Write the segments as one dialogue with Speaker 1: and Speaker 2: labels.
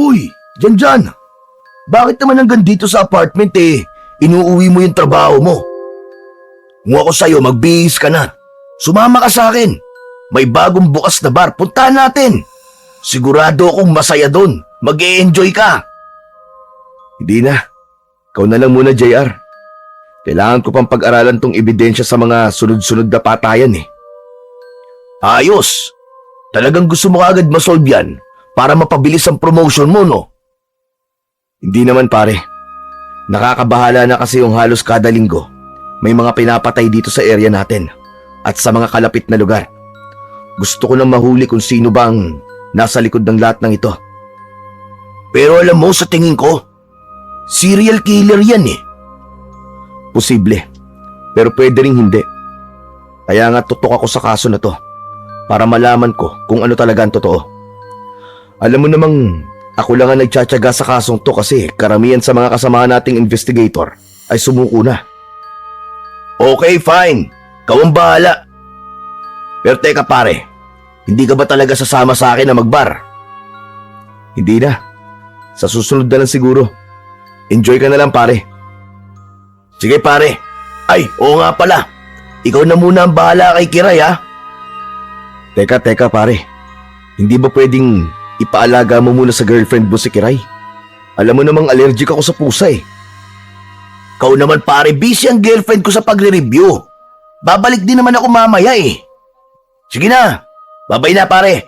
Speaker 1: Uy, Janjan! Bakit naman hanggang dito sa apartment inuuwi mo yung trabaho mo? Kung ako sa'yo, magbihis ka na. Sumama ka sa akin. May bagong bukas na bar, puntahan natin. Sigurado akong masaya doon. Mag-e-enjoy ka.
Speaker 2: Hindi na. Ikaw na lang muna, JR. Kailangan ko pang pag-aralan tong ebidensya sa mga sunod-sunod na patayan
Speaker 1: Ayos. Talagang gusto mo agad masolve yan para mapabilis ang promotion mo, no?
Speaker 2: Hindi naman pare. Nakakabahala na kasi yung halos kada linggo. May mga pinapatay dito sa area natin at sa mga kalapit na lugar. Gusto ko nang mahuli kung sino bang nasa likod ng lahat ng ito.
Speaker 1: Pero alam mo, sa tingin ko, serial killer yan
Speaker 2: Posible, pero pwede ring hindi. Kaya nga tutok ako sa kaso na to para malaman ko kung ano talaga ang totoo. Alam mo namang ako lang ang nagtsatsaga sa kasong to kasi karamihan sa mga kasama nating investigator ay sumuko na.
Speaker 1: Okay, fine. Ikaw ang bahala. Pero teka pare, hindi ka ba talaga sasama sa akin na magbar?
Speaker 2: Hindi na. Sa susunod na lang siguro. Enjoy ka na lang pare.
Speaker 1: Sige pare. Ay, oo nga pala. Ikaw na muna ang bahala kay Kiray ha.
Speaker 2: Teka pare. Hindi ba pwedeng ipaalaga mo muna sa girlfriend mo si Kiray? Alam mo namang allergic ako sa pusa
Speaker 1: Ikaw naman pare, busy ang girlfriend ko sa pagre-review. Babalik din naman ako mamaya Sige na, babay na pare.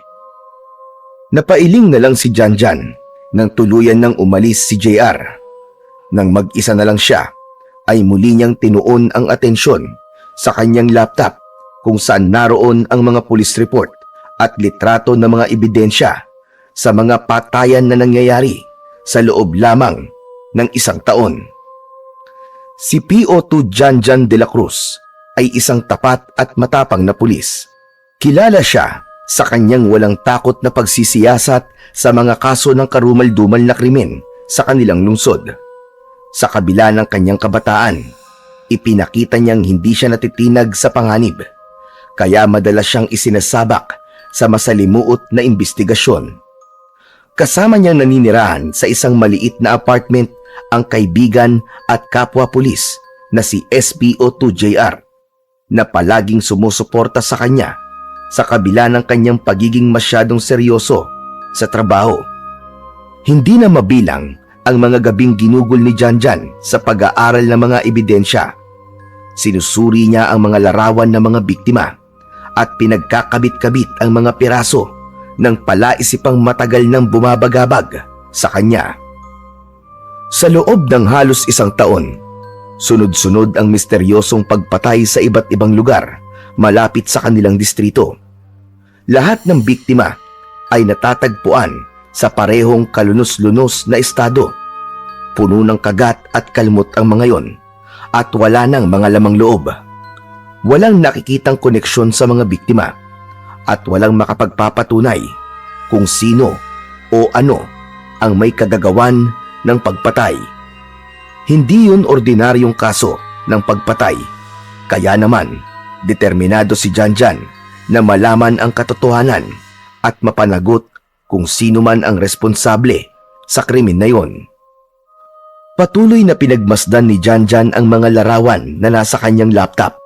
Speaker 2: Napailing na lang si Janjan nang tuluyan nang umalis si JR. Nang mag-isa na lang siya, ay muli niyang tinuon ang atensyon sa kanyang laptop kung saan naroon ang mga police report at litrato ng mga ebidensya sa mga patayan na nangyayari sa loob lamang ng isang taon. Si PO2 Janjan de la Cruz ay isang tapat at matapang na pulis. Kilala siya sa kanyang walang takot na pagsisiyasat sa mga kaso ng karumal-dumal na krimen sa kanilang lungsod. Sa kabila ng kanyang kabataan, ipinakita niyang hindi siya natitinag sa panganib, kaya madalas siyang isinasabak sa masalimuot na imbestigasyon. Kasama niyang naninirahan sa isang maliit na apartment ang kaibigan at kapwa-pulis na si SPO2JR na palaging sumusuporta sa kanya sa kabila ng kanyang pagiging masyadong seryoso sa trabaho. Hindi na mabilang ang mga gabing ginugol ni Janjan sa pag-aaral ng mga ebidensya. Sinusuri niya ang mga larawan ng mga biktima at pinagkakabit-kabit ang mga piraso ng palaisipang matagal nang bumabagabag sa kanya. Sa loob ng halos isang taon, sunod-sunod ang misteryosong pagpatay sa iba't ibang lugar malapit sa kanilang distrito. Lahat ng biktima ay natatagpuan sa parehong kalunos-lunos na estado. Puno ng kagat at kalmot ang mga yon at wala nang mga lamang loob. Walang nakikitang koneksyon sa mga biktima at walang makapagpapatunay kung sino o ano ang may kagagawan ng pagpatay. Hindi yun ordinaryong kaso ng pagpatay, kaya naman determinado si Janjan na malaman ang katotohanan at mapanagot kung sino man ang responsable sa krimen na yon. Patuloy na pinagmasdan ni Janjan ang mga larawan na nasa kanyang laptop.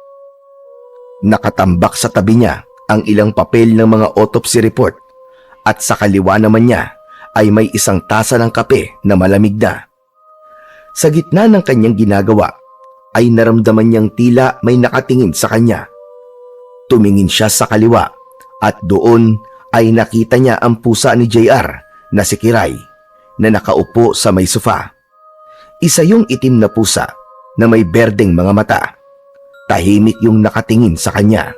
Speaker 2: Nakatambak sa tabi niya ang ilang papel ng mga autopsy report at sa kaliwa naman niya ay may isang tasa ng kape na malamig na. Sa gitna ng kanyang ginagawa ay naramdaman niyang tila may nakatingin sa kanya. Tumingin siya sa kaliwa at doon ay nakita niya ang pusa ni JR na si Kiray na nakaupo sa may sofa. Isa yung itim na pusa na may berdeng mga mata. Tahimik yung nakatingin sa kanya.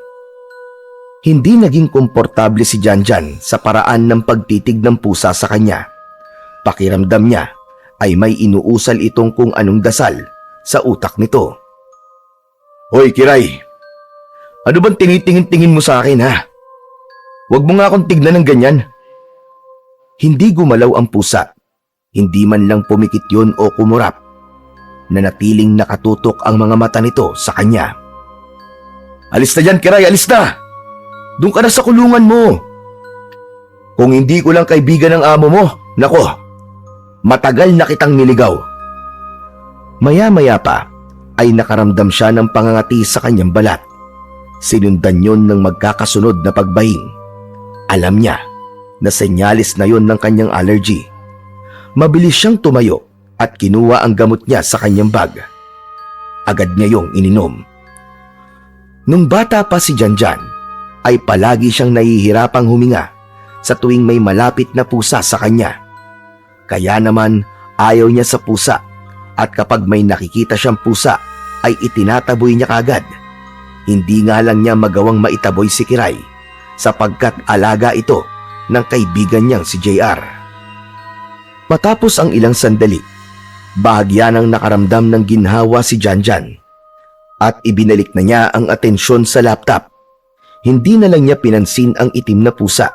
Speaker 2: Hindi naging komportable si Janjan sa paraan ng pagtitig ng pusa sa kanya. Pakiramdam niya ay may inuusal itong kung anong dasal sa utak nito. Hoy Kiray, ano bang tinitingin-tingin mo sa akin ha? Huwag mo nga akong tignan ng ganyan. Hindi gumalaw ang pusa. Hindi man lang pumikit yun o kumurap. Nanatiling nakatutok ang mga mata nito sa kanya. Alis na dyan Kiray, alis na! Doon ka na sa kulungan mo. Kung hindi ko lang kaibigan ng amo mo, nako,
Speaker 1: Matagal na kitang niligaw.
Speaker 2: Maya-maya pa ay nakaramdam siya ng pangangati sa kanyang balat. Sinundan yon ng magkakasunod na pagbahing. Alam niya na senyalis na yon ng kanyang allergy. Mabilis siyang tumayo at kinuha ang gamot niya sa kanyang bag. Agad niya yung ininom. Nung bata pa si Janjan, ay palagi siyang nahihirapang huminga sa tuwing may malapit na pusa sa kanya. Kaya naman ayaw niya sa pusa at kapag may nakikita siyang pusa ay itinataboy niya kagad. Hindi nga lang niya magawang maitaboy si Kiray sapagkat alaga ito ng kaibigan niyang si JR. Matapos ang ilang sandali, bahagya nang nakaramdam ng ginhawa si Janjan at ibinalik na niya ang atensyon sa laptop. Hindi na lang niya pinansin ang itim na pusa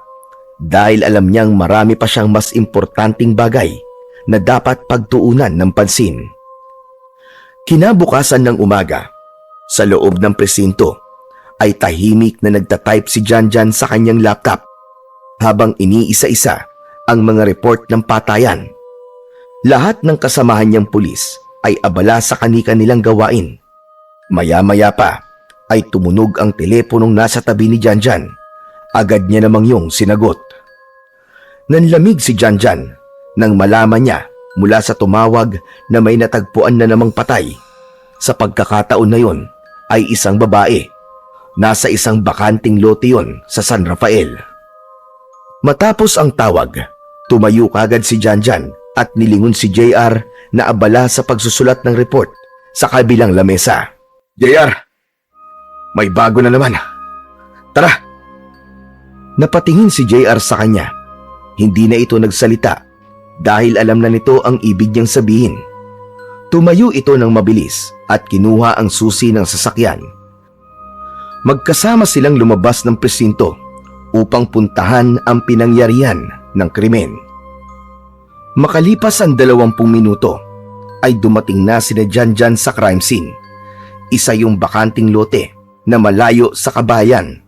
Speaker 2: dahil alam niyang marami pa siyang mas importanteng bagay na dapat pagtuunan ng pansin. Kinabukasan ng umaga, sa loob ng presinto, ay tahimik na nagtatype si Janjan sa kanyang laptop habang iniisa-isa ang mga report ng patayan. Lahat ng kasamahan niyang pulis ay abala sa kani-kanilang gawain. Maya-maya pa ay tumunog ang teleponong nasa tabi ni Janjan. Agad niya namang yung sinagot. Nanlamig si Janjan nang malaman niya mula sa tumawag na may natagpuan na namang patay. Sa pagkakataon na yon ay isang babae. Nasa isang bakanting lote yon sa San Rafael. Matapos ang tawag, tumayo kagad si Janjan at nilingon si JR na abala sa pagsusulat ng report sa kabilang lamesa.
Speaker 1: JR, may bago na naman. Tara!
Speaker 2: Napatingin si JR sa kanya. Hindi na ito nagsalita dahil alam na nito ang ibig niyang sabihin. Tumayo ito ng mabilis at kinuha ang susi ng sasakyan. Magkasama silang lumabas ng presinto upang puntahan ang pinangyarihan ng krimen. Makalipas ang 20 minuto ay dumating na sina Janjan sa crime scene. Isa yung bakanting lote na malayo sa kabayan.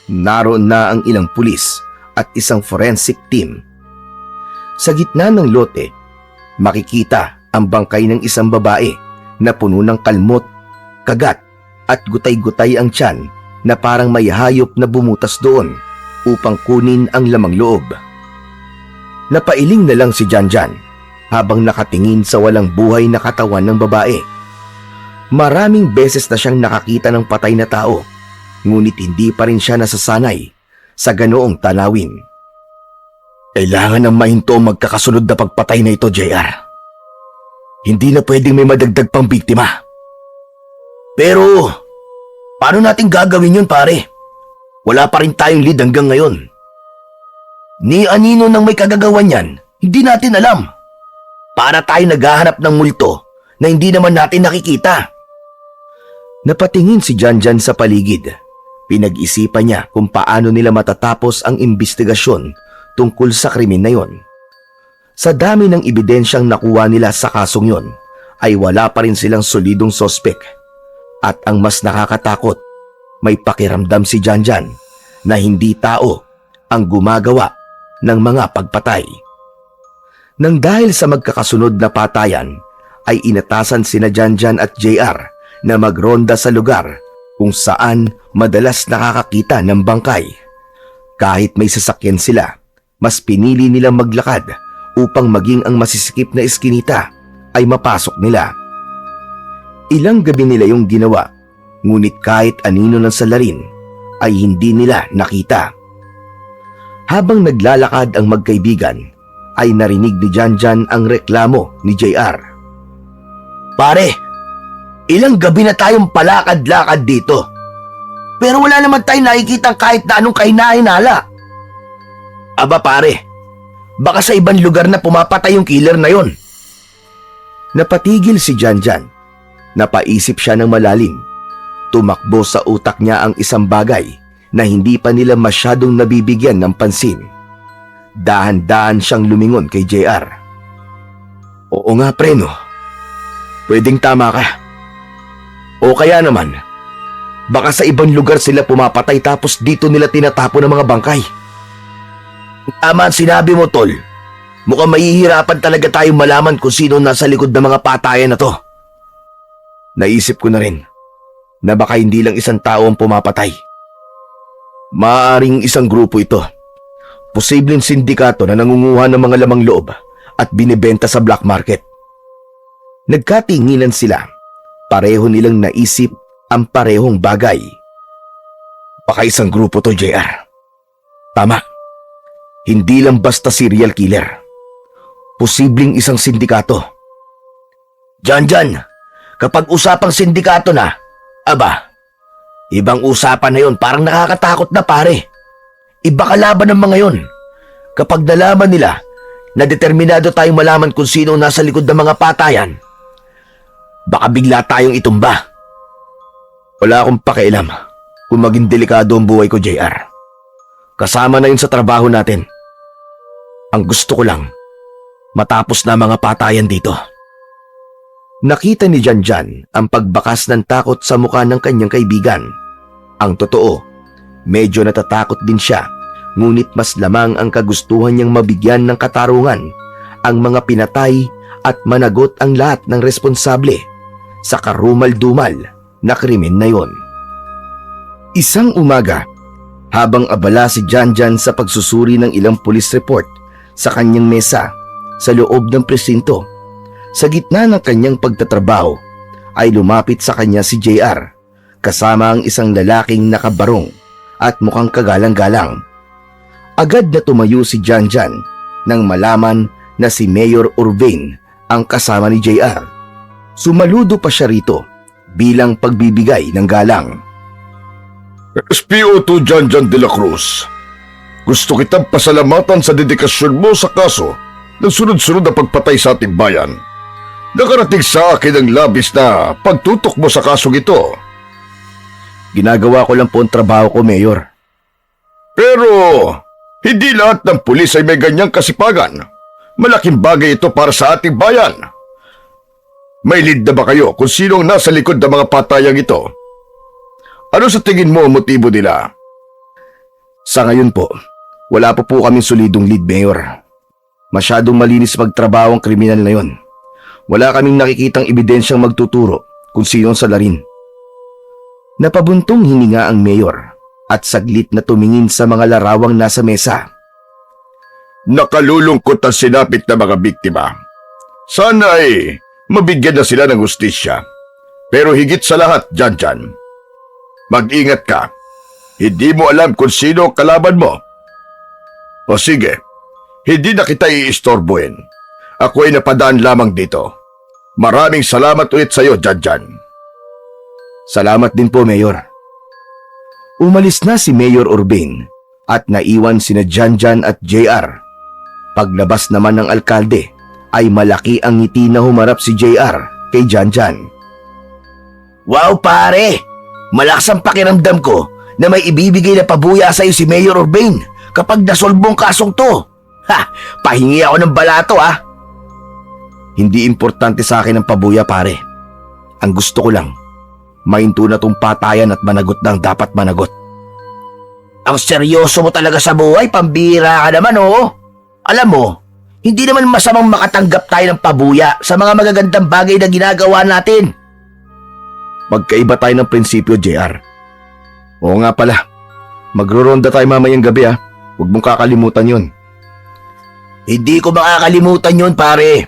Speaker 2: Naroon na ang ilang pulis at isang forensic team. Sa gitna ng lote, makikita ang bangkay ng isang babae na puno ng kalmot, kagat at gutay-gutay ang tiyan na parang may hayop na bumutas doon upang kunin ang lamang loob. Napailing na lang si Janjan habang nakatingin sa walang buhay na katawan ng babae. Maraming beses na siyang nakakita ng patay na tao, ngunit hindi pa rin siya nasasanay sa ganoong tanawin.
Speaker 1: Kailangan ng mahinto ang magkakasunod na pagpatay na ito, JR. Hindi na pwedeng may madagdag pang biktima. Pero, paano natin gagawin yun, pare? Wala pa rin tayong lead hanggang ngayon. Ni anino nang may kagagawan yan, hindi natin alam. Para tayo naghahanap ng multo na hindi naman natin nakikita.
Speaker 2: Napatingin si Janjan sa paligid. Pinag-isipan niya kung paano nila matatapos ang investigasyon tungkol sa krimen na yon. Sa dami ng ebidensyang nakuha nila sa kasong yon, ay wala pa rin silang solidong sospek. At ang mas nakakatakot, may pakiramdam si Janjan na hindi tao ang gumagawa ng mga pagpatay. Nang dahil sa magkakasunod na patayan, ay inatasan sina Janjan at JR na magronda sa lugar kung saan madalas nakakakita ng bangkay. Kahit may sasakyan sila, mas pinili nilang maglakad upang maging ang masisikip na eskinita ay mapasok nila. Ilang gabi nila yung ginawa, ngunit kahit anino ng salarin ay hindi nila nakita. Habang naglalakad ang magkaibigan, ay narinig ni Janjan ang reklamo ni JR.
Speaker 1: Pare, ilang gabi na tayong palakad-lakad dito. Pero wala naman tayong nakikita kahit na anong kahinahinala. Aba pare, baka sa ibang lugar na pumapatay yung killer na yon.
Speaker 2: Napatigil si Janjan. Napaisip siya ng malalim. Tumakbo sa utak niya ang isang bagay na hindi pa nila masyadong nabibigyan ng pansin. Dahan-dahan siyang lumingon kay JR.
Speaker 1: Oo nga pre no, pwedeng tama ka. O kaya naman, baka sa ibang lugar sila pumapatay tapos dito nila tinatapon ang mga bangkay. Tama ang sinabi mo tol, Mukhang mahihirapan talaga tayong malaman kung sino nasa likod ng mga patayan na to.
Speaker 2: Naisip ko na rin na baka hindi lang isang tao ang pumapatay. Maaaring isang grupo ito. Posibleng sindikato na nangunguha ng mga lamang loob at binibenta sa black market. Nagkatinginan sila. Pareho nilang naisip ang parehong bagay. Baka isang grupo to, JR. Tama. Hindi lang basta serial killer. Posibleng isang sindikato.
Speaker 1: Janjan, kapag usapang sindikato na, aba, ibang usapan na yon, parang nakakatakot na pare. Iba kalaban ng mga yon. Kapag nalaman nila na determinado tayong malaman kung sino nasa likod ng mga patayan, baka bigla tayong itumba.
Speaker 2: Wala akong pakialam kung maging delikado ang buhay ko, JR. Kasama na yun sa trabaho natin. Ang gusto ko lang, matapos na mga patayan dito. Nakita ni Janjan ang pagbakas ng takot sa mukha ng kanyang kaibigan. Ang totoo, medyo natatakot din siya, ngunit mas lamang ang kagustuhan niyang mabigyan ng katarungan ang mga pinatay at managot ang lahat ng responsable sa karumal-dumal na krimen na yon. Isang umaga, habang abala si Janjan sa pagsusuri ng ilang police report sa kanyang mesa sa loob ng presinto, sa gitna ng kanyang pagtatrabaho ay lumapit sa kanya si JR kasama ang isang lalaking nakabarong at mukhang kagalang-galang. Agad na tumayo si Janjan nang malaman na si Mayor Urbane ang kasama ni JR. Sumaludo pa siya rito bilang pagbibigay ng galang.
Speaker 3: SPO2 Janjan de la Cruz, gusto kitang pasalamatan sa dedikasyon mo sa kaso ng sunod-sunod na pagpatay sa ating bayan. Nakarating sa akin ang labis na pagtutok mo sa kasong ito.
Speaker 2: Ginagawa ko lang po ang trabaho ko, Mayor.
Speaker 3: Pero hindi lahat ng pulis ay may ganyang kasipagan. Malaking bagay ito para sa ating bayan. May lead na ba kayo kung sino ang nasa likod ng mga patayang ito? Ano sa tingin mo ang motibo nila?
Speaker 2: Sa ngayon po, wala po kaming solidong lead, Mayor. Masyadong malinis magtrabaho ang kriminal na yon. Wala kaming nakikitang ebidensyang magtuturo kung sino ang salarin. Napabuntong hininga ang Mayor at saglit na tumingin sa mga larawang nasa mesa.
Speaker 3: Nakalulungkot ang sinapit na mga biktima. Sana ay mabigyan na sila ng hustisya. Pero higit sa lahat, Janjan, mag-ingat ka. Hindi mo alam kung sino ang kalaban mo. O sige, hindi na kita iistorbohin. Ako ay napadaan lamang dito. Maraming salamat ulit sa iyo, Janjan.
Speaker 2: Salamat din po, Mayor. Umalis na si Mayor Urbane at naiwan sina Janjan at JR. Paglabas naman ng alkalde ay malaki ang ngiti na humarap si JR kay Janjan.
Speaker 1: Wow pare, malakas ang pakiramdam ko na may ibibigay na pabuya sa'yo si Mayor Urbane kapag nasolbong kasong to. Ha, pahingi ako ng balato ah.
Speaker 2: Hindi importante sa akin ang pabuya, pare. Ang gusto ko lang, mainto na tong patayan at managot ng dapat managot.
Speaker 1: Ang seryoso mo talaga sa buhay, pambira ka naman oh. Alam mo, hindi naman masamang makatanggap tayo ng pabuya sa mga magagandang bagay na ginagawa natin.
Speaker 2: Magkaiba tayo ng prinsipyo, JR. Oo nga pala, magro-ronda tayo mamayang gabi ha. Huwag mong kakalimutan yun.
Speaker 1: Hindi ko makakalimutan yun pare.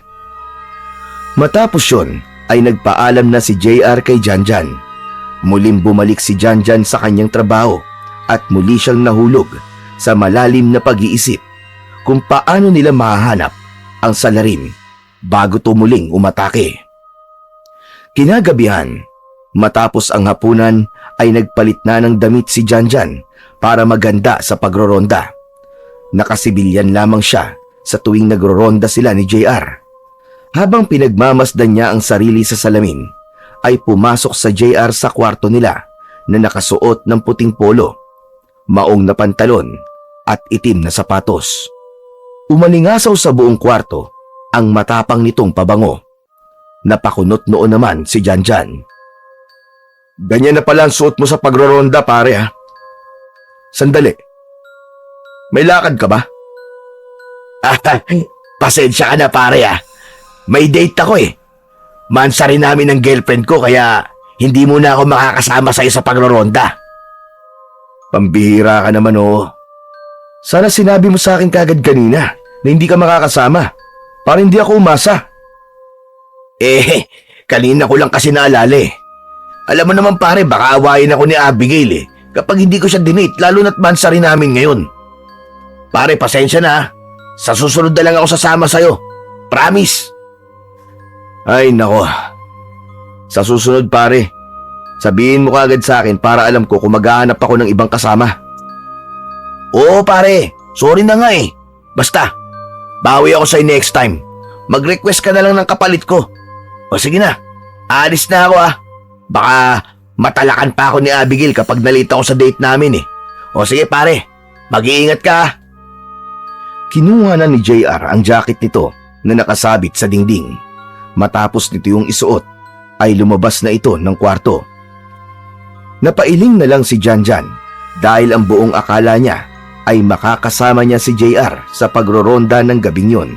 Speaker 2: Matapos yun, ay nagpaalam na si JR kay Janjan. Muling bumalik si Janjan sa kanyang trabaho at muli siyang nahulog sa malalim na pag-iisip kung paano nila mahahanap ang salarin bago tumuling umatake. Kinagabihan, matapos ang hapunan ay nagpalit na ng damit si Janjan para maganda sa pagroronda. Nakasibilyan lamang siya sa tuwing nagroronda sila ni JR. Habang pinagmamasdan niya ang sarili sa salamin, ay pumasok sa JR sa kwarto nila na nakasuot ng puting polo, maong na pantalon at itim na sapatos. Umalingasaw sa buong kwarto ang matapang nitong pabango. Napakunot noon naman si Janjan. Ganyan na pala ang suot mo sa pagroronda, pare ha. Sandali. May lakad ka ba?
Speaker 1: Pasensya ka na pare ah. May date ako eh. Mansa rin namin ng girlfriend ko kaya hindi mo na ako makakasama sa'yo sa pagroronda.
Speaker 2: Pambihira ka naman oh. Sana sinabi mo sa akin kagad kanina na hindi ka makakasama para hindi ako umasa.
Speaker 1: Kanina ko lang kasi naalala eh. Alam mo naman pare, baka awayin ako ni Abigail eh. Kapag hindi ko siya dinate, lalo na't mansa rin namin ngayon. Pare, pasensya na ah. Sa susunod na lang ako sasama sa'yo. Promise.
Speaker 2: Ay nako. Sa susunod pare, sabihin mo kagad sa akin para alam ko kung maghahanap ako ng ibang kasama.
Speaker 1: Oo pare, sorry na nga eh. Basta, bawi ako sa'yo next time. Mag-request ka na lang ng kapalit ko. O sige na, aalis na ako ah. Baka matalakan pa ako ni Abigail kapag nalita ako sa date namin eh. O sige pare, mag-iingat ka ah.
Speaker 2: Kinuha na ni JR ang jacket nito na nakasabit sa dingding. Matapos nito yung isuot, ay lumabas na ito ng kwarto. Napailing na lang si Janjan dahil ang buong akala niya ay makakasama niya si JR sa pagroronda ng gabing yon.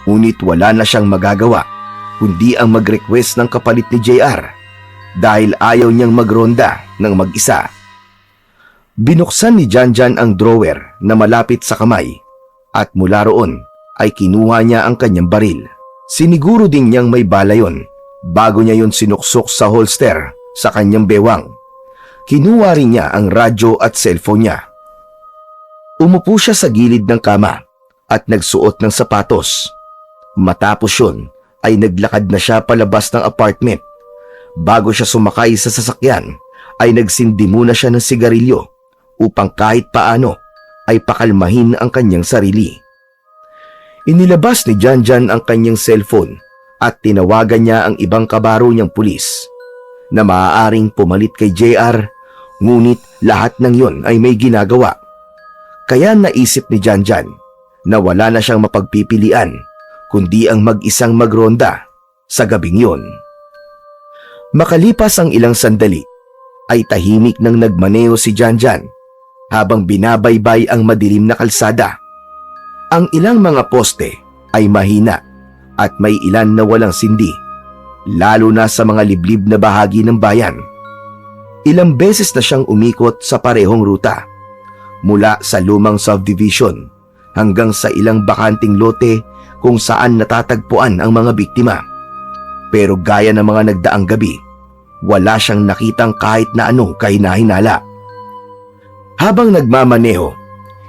Speaker 2: Ngunit wala na siyang magagawa kundi ang mag-request ng kapalit ni JR dahil ayaw niyang magronda ng mag-isa. Binuksan ni Janjan ang drawer na malapit sa kamay at mula roon ay kinuha niya ang kanyang baril. Siniguro din niyang may bala yon bago niya yon sinuksok sa holster sa kanyang bewang. Kinuha rin niya ang radyo at cellphone niya. Umupo siya sa gilid ng kama at nagsuot ng sapatos. Matapos yun ay naglakad na siya palabas ng apartment. Bago siya sumakay sa sasakyan ay nagsindi muna siya ng sigarilyo upang kahit paano ay pakalmahin ang kanyang sarili. Inilabas ni Janjan ang kanyang cellphone at tinawagan niya ang ibang kabaro niyang pulis na maaaring pumalit kay JR, ngunit lahat ng yon ay may ginagawa. Kaya naisip ni Janjan na wala na siyang mapagpipilian kundi ang mag-isang magronda sa gabing yon. Makalipas ang ilang sandali ay tahimik nang nagmaneho si Janjan habang binabaybay ang madilim na kalsada. Ang ilang mga poste ay mahina at may ilan na walang sindi, lalo na sa mga liblib na bahagi ng bayan. Ilang beses na siyang umikot sa parehong ruta, mula sa lumang subdivision hanggang sa ilang bakanting lote kung saan natatagpuan ang mga biktima. Pero gaya ng mga nagdaang gabi, wala siyang nakitang kahit na anong kahinahinala. Habang nagmamaneho,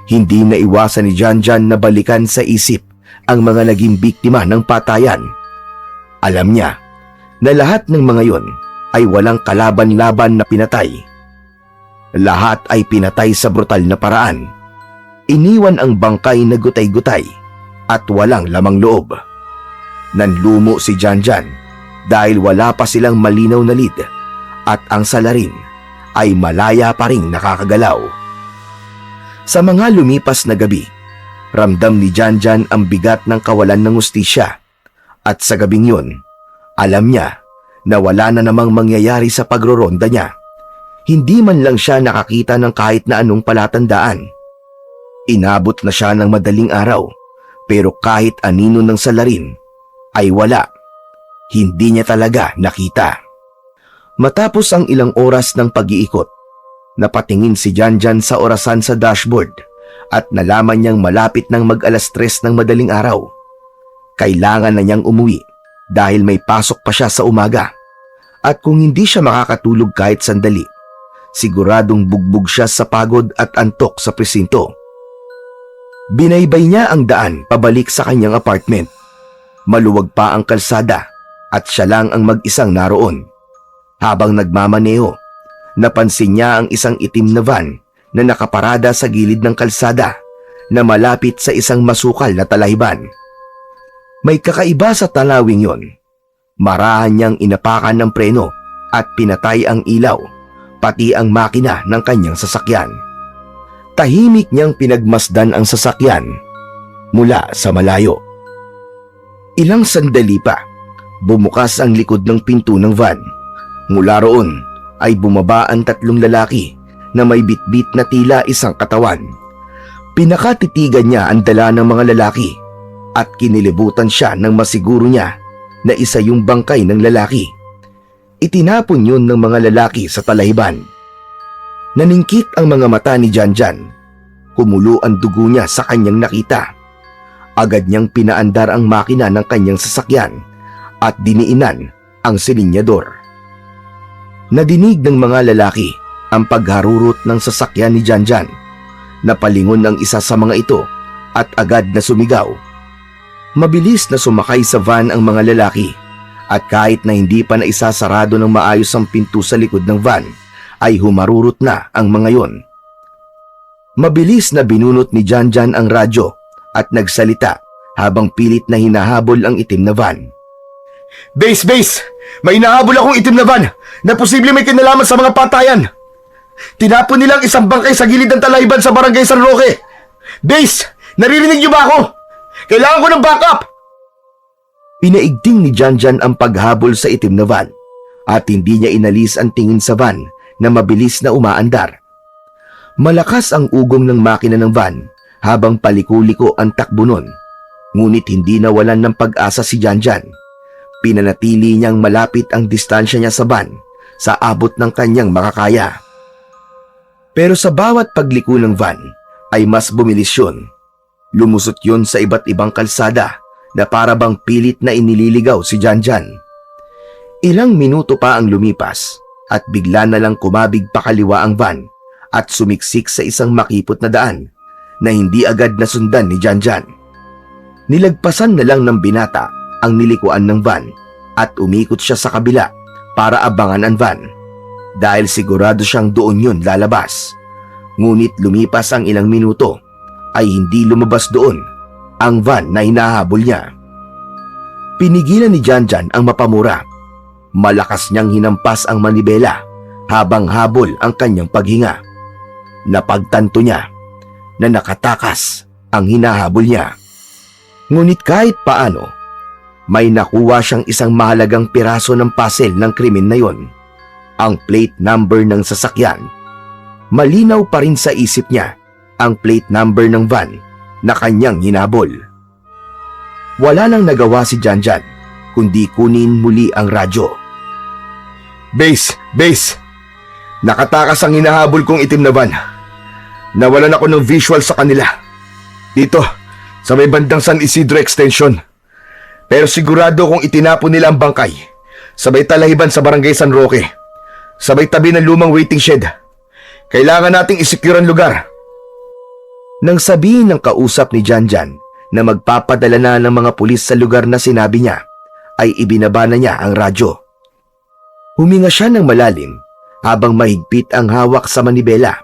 Speaker 2: hindi na iwasan ni Janjan na balikan sa isip ang mga naging biktima ng patayan. Alam niya na lahat ng mga yon ay walang kalaban-laban na pinatay. Lahat ay pinatay sa brutal na paraan. Iniwan ang bangkay na gutay-gutay at walang lamang loob. Nanlumo si Janjan dahil wala pa silang malinaw na lead at ang salarin ay malaya pa ring nakakagalaw. Sa mga lumipas na gabi, ramdam ni Janjan ang bigat ng kawalan ng hustisya at sa gabing yun, alam niya na wala na namang mangyayari sa pagroronda niya. Hindi man lang siya nakakita ng kahit na anong palatandaan. Inabot na siya ng madaling araw pero kahit anino ng salarin ay wala. Hindi niya talaga nakita. Matapos ang ilang oras ng pag-iikot, napatingin si Janjan sa orasan sa dashboard at nalaman niyang malapit ng mag-alas 3 ng madaling araw. Kailangan na niyang umuwi dahil may pasok pa siya sa umaga. At kung hindi siya makakatulog kahit sandali, siguradong bugbog siya sa pagod at antok sa presinto. Binaybay niya ang daan pabalik sa kanyang apartment. Maluwag pa ang kalsada at siya lang ang mag-isang naroon. Habang nagmamaneho, napansin niya ang isang itim na van na nakaparada sa gilid ng kalsada na malapit sa isang masukal na talahiban. May kakaiba sa tanawing yon. Marahan niyang inapakan ng preno at pinatay ang ilaw, pati ang makina ng kanyang sasakyan. Tahimik niyang pinagmasdan ang sasakyan mula sa malayo. Ilang sandali pa, bumukas ang likod ng pinto ng van. Mula roon ay bumaba ang 3 lalaki na may bitbit na tila isang katawan. Pinakatitigan niya ang dala ng mga lalaki at kinilibutan siya nang masiguro niya na isa yung bangkay ng lalaki. Itinapon yun ng mga lalaki sa talahiban. Naningkit ang mga mata ni Janjan. Kumulo ang dugo niya sa kanyang nakita. Agad niyang pinaandar ang makina ng kanyang sasakyan at diniinan ang silinyador. Nadinig ng mga lalaki ang pagharurot ng sasakyan ni Janjan. Napalingon ang isa sa mga ito at agad na sumigaw. Mabilis na sumakay sa van ang mga lalaki at kahit na hindi pa naisasarado ng maayos ang pinto sa likod ng van, ay humarurot na ang mga yon. Mabilis na binunot ni Janjan ang radyo at nagsalita habang pilit na hinahabol ang itim na van.
Speaker 1: Base! May hinahabol akong itim na van na posible may kinalaman sa mga patayan. Tinapon nilang isang bangkay sa gilid ng talahiban sa barangay San Roque. Base! Naririnig niyo ba ako? Kailangan ko ng backup!
Speaker 2: Pinaigting ni Janjan ang paghabol sa itim na van at hindi niya inalis ang tingin sa van na mabilis na umaandar. Malakas ang ugong ng makina ng van habang paliko-liko ang takbo nun. Ngunit hindi nawalan ng pag-asa si Janjan. Pinanatili niyang malapit ang distansya niya sa van sa abot ng kanyang makakaya. Pero sa bawat pagliko ng van ay mas bumilis yun. Lumusot yun sa iba't ibang kalsada na para bang pilit na inililigaw si Janjan. Ilang minuto pa ang lumipas at bigla na lang kumabig pakaliwa ang van at sumiksik sa isang makipot na daan na hindi agad nasundan ni Janjan. Nilagpasan na lang ng binata ang nilikuan ng van at umikot siya sa kabila para abangan ang van dahil sigurado siyang doon yun lalabas. Ngunit lumipas ang ilang minuto ay hindi lumabas doon ang van na hinahabol niya. Pinigilan ni Janjan ang mapamura. Malakas niyang hinampas ang manibela habang habol ang kanyang paghinga. Napagtanto niya na nakatakas ang hinahabol niya. Ngunit kahit paano, may nakuha siyang isang mahalagang piraso ng puzzle ng krimen na yon, ang plate number ng sasakyan. Malinaw pa rin sa isip niya ang plate number ng van na kanyang hinabol. Wala nang nagawa si Janjan kundi kunin muli ang radyo.
Speaker 1: Base! Nakatakas ang hinahabol kong itim na van. Nawalan ako ng visual sa kanila. Dito, sa may bandang San Isidro Extension. Pero sigurado kung itinapon nila ang bangkay, sabay talahiban sa barangay San Roque, sabay tabi ng lumang waiting shed. Kailangan nating isecure ang lugar.
Speaker 2: Nang sabihin ng kausap ni Janjan na magpapadala na ng mga pulis sa lugar na sinabi niya, ay ibinaba na niya ang radyo. Huminga siya ng malalim habang mahigpit ang hawak sa manibela.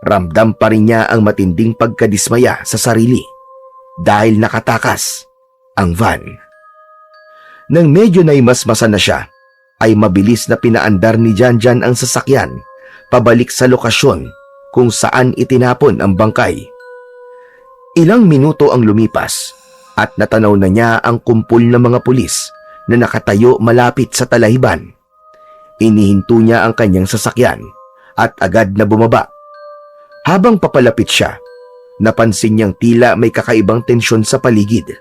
Speaker 2: Ramdam pa rin niya ang matinding pagkadismaya sa sarili dahil nakatakas ang van. Nang medyo naimasmasan na siya, ay mabilis na pinaandar ni Janjan ang sasakyan pabalik sa lokasyon kung saan itinapon ang bangkay. Ilang minuto ang lumipas at natanaw na niya ang kumpul ng mga pulis na nakatayo malapit sa talahiban. Inihinto niya ang kanyang sasakyan at agad na bumaba. Habang papalapit siya, napansin niyang tila may kakaibang tensyon sa paligid.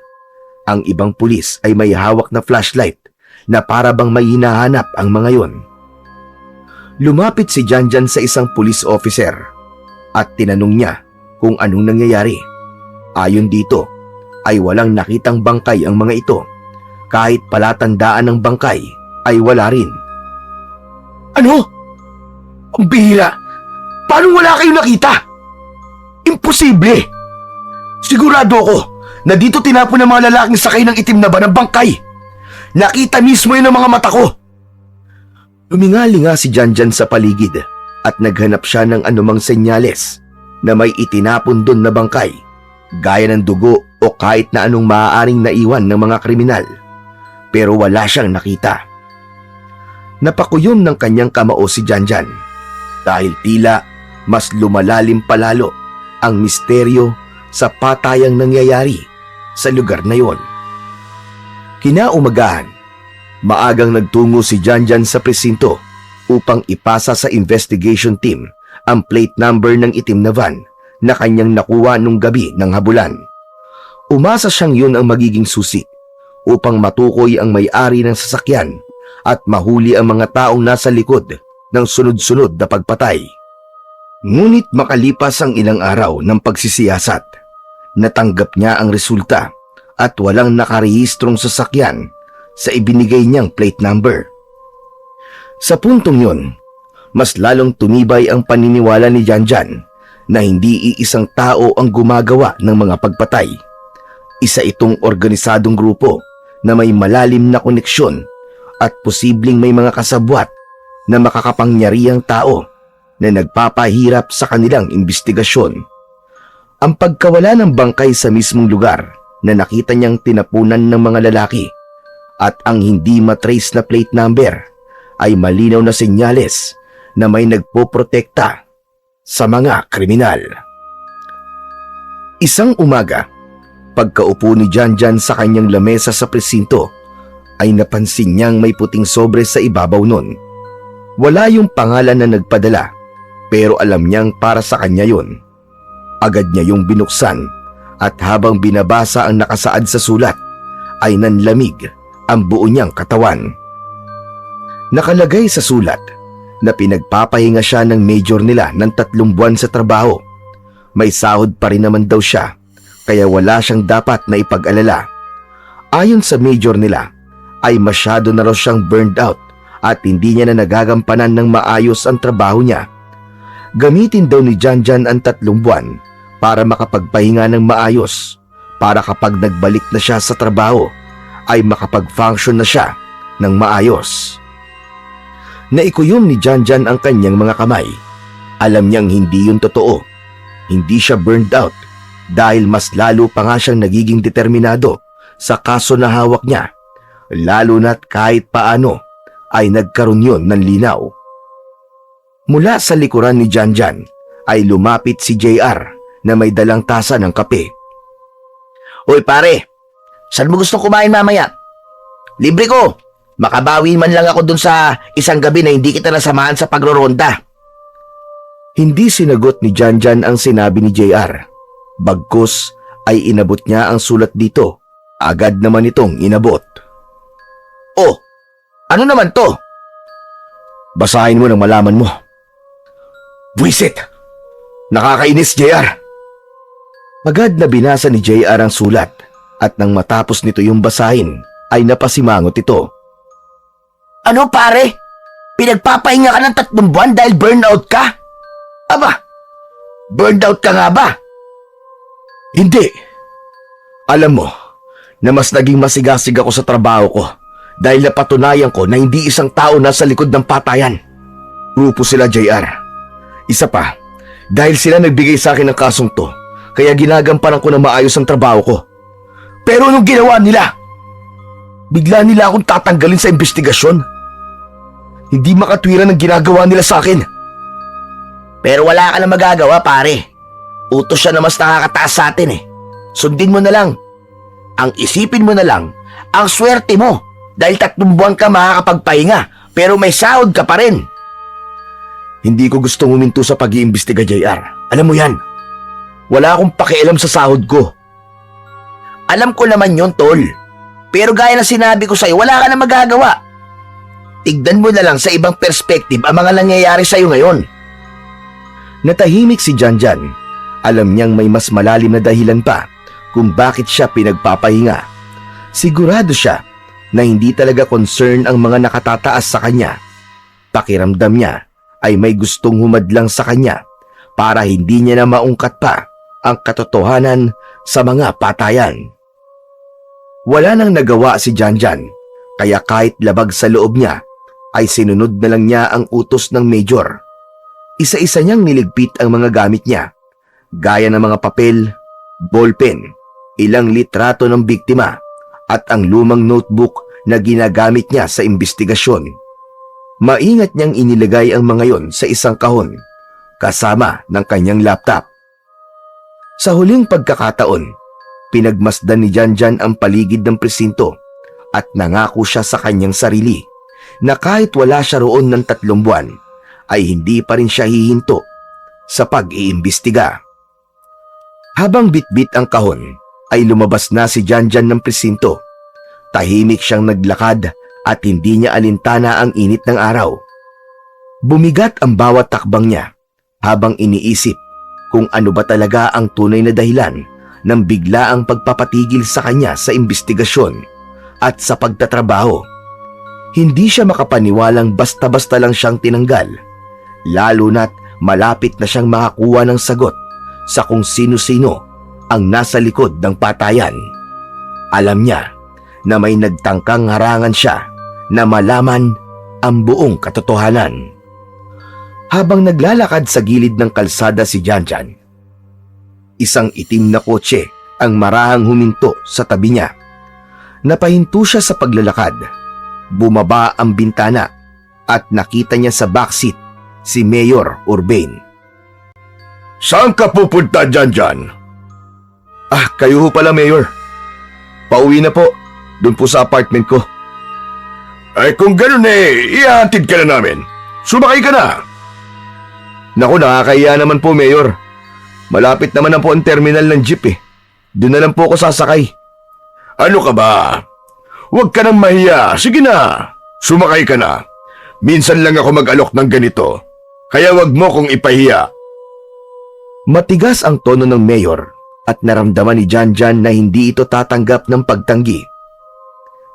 Speaker 2: Ang ibang pulis ay may hawak na flashlight na para bang may hinahanap ang mga yon. Lumapit si Janjan sa isang police officer at tinanong niya kung anong nangyayari. Ayon dito ay walang nakitang bangkay ang mga ito. Kahit palatandaan ng bangkay ay wala rin.
Speaker 1: Ano? Ang bihira! Paano wala kayong nakita? Imposible! Sigurado ako na dito tinapon ng mga lalaking sakay ng itim na van ng bangkay. Nakita mismo yun ng mga mata ko.
Speaker 2: Lumingalinga si Janjan sa paligid at naghanap siya ng anumang senyales na may itinapon doon na bangkay, gaya ng dugo o kahit na anong maaaring naiwan ng mga kriminal. Pero wala siyang nakita. Napakuyom ng kanyang kamao si Janjan dahil tila mas lumalalim palalo ang misteryo sa patayang nangyayari sa lugar na yon. Kinaumagahan, maagang nagtungo si Janjan sa presinto upang ipasa sa investigation team ang plate number ng itim na van na kanyang nakuha nung gabi ng habulan. Umasa siyang yun ang magiging susi upang matukoy ang may-ari ng sasakyan at mahuli ang mga taong nasa likod ng sunod-sunod na pagpatay. Ngunit makalipas ang ilang araw ng pagsisiyasat, natanggap niya ang resulta at walang nakarehistrong sasakyan sa ibinigay niyang plate number. Sa puntong yun, mas lalong tumibay ang paniniwala ni Janjan na hindi iisang tao ang gumagawa ng mga pagpatay. Isa itong organisadong grupo na may malalim na koneksyon at posibleng may mga kasabwat na makakapangyarihang tao na nagpapahirap sa kanilang investigasyon. Ang pagkawala ng bangkay sa mismong lugar na nakita niyang tinapunan ng mga lalaki at ang hindi matrace na plate number ay malinaw na senyales na may nagpoprotekta sa mga kriminal. Isang umaga, pagkaupo ni Janjan sa kanyang lamesa sa presinto, ay napansin niyang may puting sobre sa ibabaw nun. Wala yung pangalan na nagpadala, pero alam niyang para sa kanya yun. Agad niya yung binuksan at habang binabasa ang nakasaad sa sulat, ay nanlamig ang buo niyang katawan. Nakalagay sa sulat na pinagpapahinga siya ng major nila ng 3 buwan sa trabaho. May sahod pa rin naman daw siya, kaya wala siyang dapat na ipag-alala. Ayon sa major nila, ay masyado na raw siyang burned out at hindi niya na nagagampanan ng maayos ang trabaho niya. Gamitin daw ni Janjan ang 3 buwan para makapagpahinga ng maayos, para kapag nagbalik na siya sa trabaho, ay makapag-function na siya ng maayos. Naikuyom ni Janjan ang kanyang mga kamay. Alam niyang hindi yun totoo. Hindi siya burned out dahil mas lalo pa nga siyang nagiging determinado sa kaso na hawak niya, lalo na't kahit paano ay nagkaroon yun ng linaw. Mula sa likuran ni Janjan ay lumapit si JR na may dalang tasa ng kape.
Speaker 1: Uy pare, saan mo gusto kumain mamaya? Libre ko. Makabawi man lang ako dun sa isang gabi na hindi kita nasamahan sa pagroronda.
Speaker 2: Hindi sinagot ni Janjan ang sinabi ni JR. Bagkus ay inabot niya ang sulat dito. Agad naman itong inabot.
Speaker 1: Oh, ano naman to?
Speaker 2: Basahin mo nang malaman mo. Buisit! Nakakainis, JR! Agad na binasa ni JR ang sulat at nang matapos nito yung basahin ay napasimangot ito.
Speaker 1: Ano pare? Pinagpapahinga ka ng 3 buwan dahil burnout ka? Aba, burned out ka nga ba?
Speaker 2: Hindi. Alam mo na mas naging masigasig ako sa trabaho ko dahil napatunayan ko na hindi isang tao nasa likod ng patayan. Grupo sila, JR. Isa pa, dahil sila nagbigay sa akin ng kasong to, kaya ginagampanan ko na maayos ang trabaho ko.
Speaker 1: Pero anong ginawa nila? Bigla nila akong tatanggalin sa investigasyon.
Speaker 2: Hindi makatwiran ang ginagawa nila sa akin.
Speaker 1: Pero wala ka na magagawa pare. Utos siya na mas nakakataas sa atin eh. Sundin mo na lang. Ang isipin mo na lang, ang swerte mo dahil 3 buwan ka makakapagpahinga pero may sahod ka pa rin.
Speaker 2: Hindi ko gustong huminto sa pag-iimbestiga, JR.
Speaker 1: Alam mo yan.
Speaker 2: Wala akong pakialam sa sahod ko.
Speaker 1: Alam ko naman yon tol. Pero gaya na sinabi ko sa'yo, wala ka na magagawa. Tignan mo na lang sa ibang perspektive ang mga nangyayari sa'yo ngayon.
Speaker 2: Natahimik si Janjan. Alam niyang may mas malalim na dahilan pa kung bakit siya pinagpapahinga. Sigurado siya na hindi talaga concern ang mga nakatataas sa kanya. Pakiramdam niya ay may gustong humadlang sa kanya para hindi niya na maungkat pa ang katotohanan sa mga patayan. Wala nang nagawa si Janjan, kaya kahit labag sa loob niya, ay sinunod na lang niya ang utos ng major. Isa-isa niyang niligpit ang mga gamit niya, gaya ng mga papel, ballpen, ilang litrato ng biktima, at ang lumang notebook na ginagamit niya sa investigasyon. Maingat niyang inilagay ang mga yon sa isang kahon, kasama ng kanyang laptop. Sa huling pagkakataon, pinagmasdan ni Janjan ang paligid ng presinto at nangako siya sa kanyang sarili na kahit wala siya roon ng 3 buwan, ay hindi pa rin siya hihinto sa pag-iimbestiga. Habang bitbit ang kahon, ay lumabas na si Janjan ng presinto. Tahimik siyang naglakad at hindi niya alintana ang init ng araw. Bumigat ang bawat takbang niya habang iniisip kung ano ba talaga ang tunay na dahilan ng biglaang pagpapatigil sa kanya sa imbestigasyon at sa pagtatrabaho. Hindi siya makapaniwalang basta-basta lang siyang tinanggal, lalo na't malapit na siyang makakuha ng sagot sa kung sino-sino ang nasa likod ng patayan. Alam niya na may nagtangkang harangan siya na malaman ang buong katotohanan. Habang naglalakad sa gilid ng kalsada si Janjan, isang itim na kotse ang marahang huminto sa tabi niya. Napahinto siya sa paglalakad. Bumaba ang bintana at nakita niya sa backseat si Mayor Urbane.
Speaker 3: Saan ka pupunta, Janjan?
Speaker 2: Ah, kayo ho pala, Mayor. Pauwi na po. Doon po sa apartment ko.
Speaker 3: Ay kung ganun ihahatid ka na namin. Sumakay ka na.
Speaker 2: Naku, nakakahiya naman po, Mayor. Malapit naman na po ang terminal ng jeep eh. Doon na lang po ako sasakay.
Speaker 3: Ano ka ba? Huwag ka nang mahiya. Sige na. Sumakay ka na. Minsan lang ako mag-alok ng ganito. Kaya wag mo kong ipahiya.
Speaker 2: Matigas ang tono ng Mayor at naramdaman ni Janjan na hindi ito tatanggap ng pagtanggi.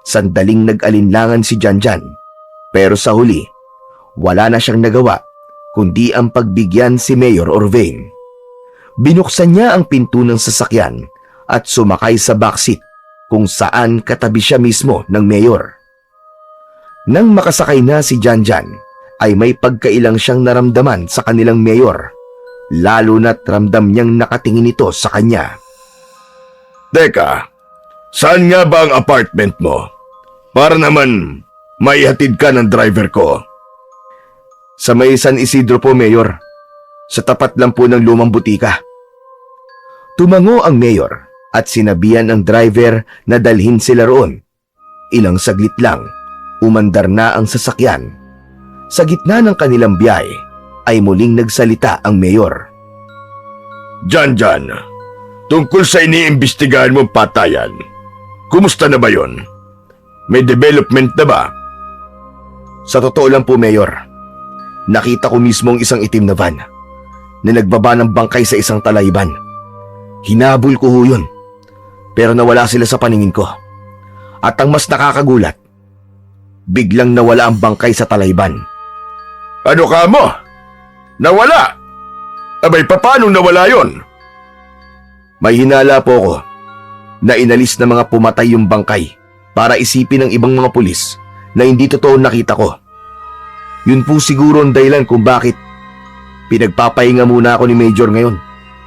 Speaker 2: Sandaling nag-alinlangan si Janjan, pero sa huli, wala na siyang nagawa kundi ang pagbigyan si Mayor Urbane. Binuksan niya ang pinto ng sasakyan at sumakay sa backseat kung saan katabi siya mismo ng Mayor. Nang makasakay na si Janjan, ay may pagkailang siyang naramdaman sa kanilang Mayor, lalo na't ramdam niyang nakatingin ito sa kanya.
Speaker 3: Teka, saan nga ba ang apartment mo? Para naman maihatid ka ng driver ko.
Speaker 2: Sa may San Isidro po, Mayor. Sa tapat lang po ng lumang butika. Tumango ang Mayor at sinabihan ang driver na dalhin sila roon. Ilang saglit lang, umandar na ang sasakyan. Sa gitna ng kanilang biyahe ay muling nagsalita ang Mayor.
Speaker 3: Janjan, tungkol sa iniimbestigahan mong patayan, kumusta na ba yon? May development na ba?
Speaker 2: Sa totoo lang po, Mayor, nakita ko mismo ang isang itim na van na nagbaba ng bangkay sa isang talayban. Hinabol ko ho yun, pero nawala sila sa paningin ko. At ang mas nakakagulat, biglang nawala ang bangkay sa talayban.
Speaker 3: Ano ka mo? Nawala? Abay, paano nawala yon?
Speaker 2: May hinala po ko na inalis na mga pumatay yung bangkay para isipin ng ibang mga pulis na hindi totoo nakita ko. Yun po siguro ang dahilan kung bakit pinagpapahinga muna ako ni Major ngayon.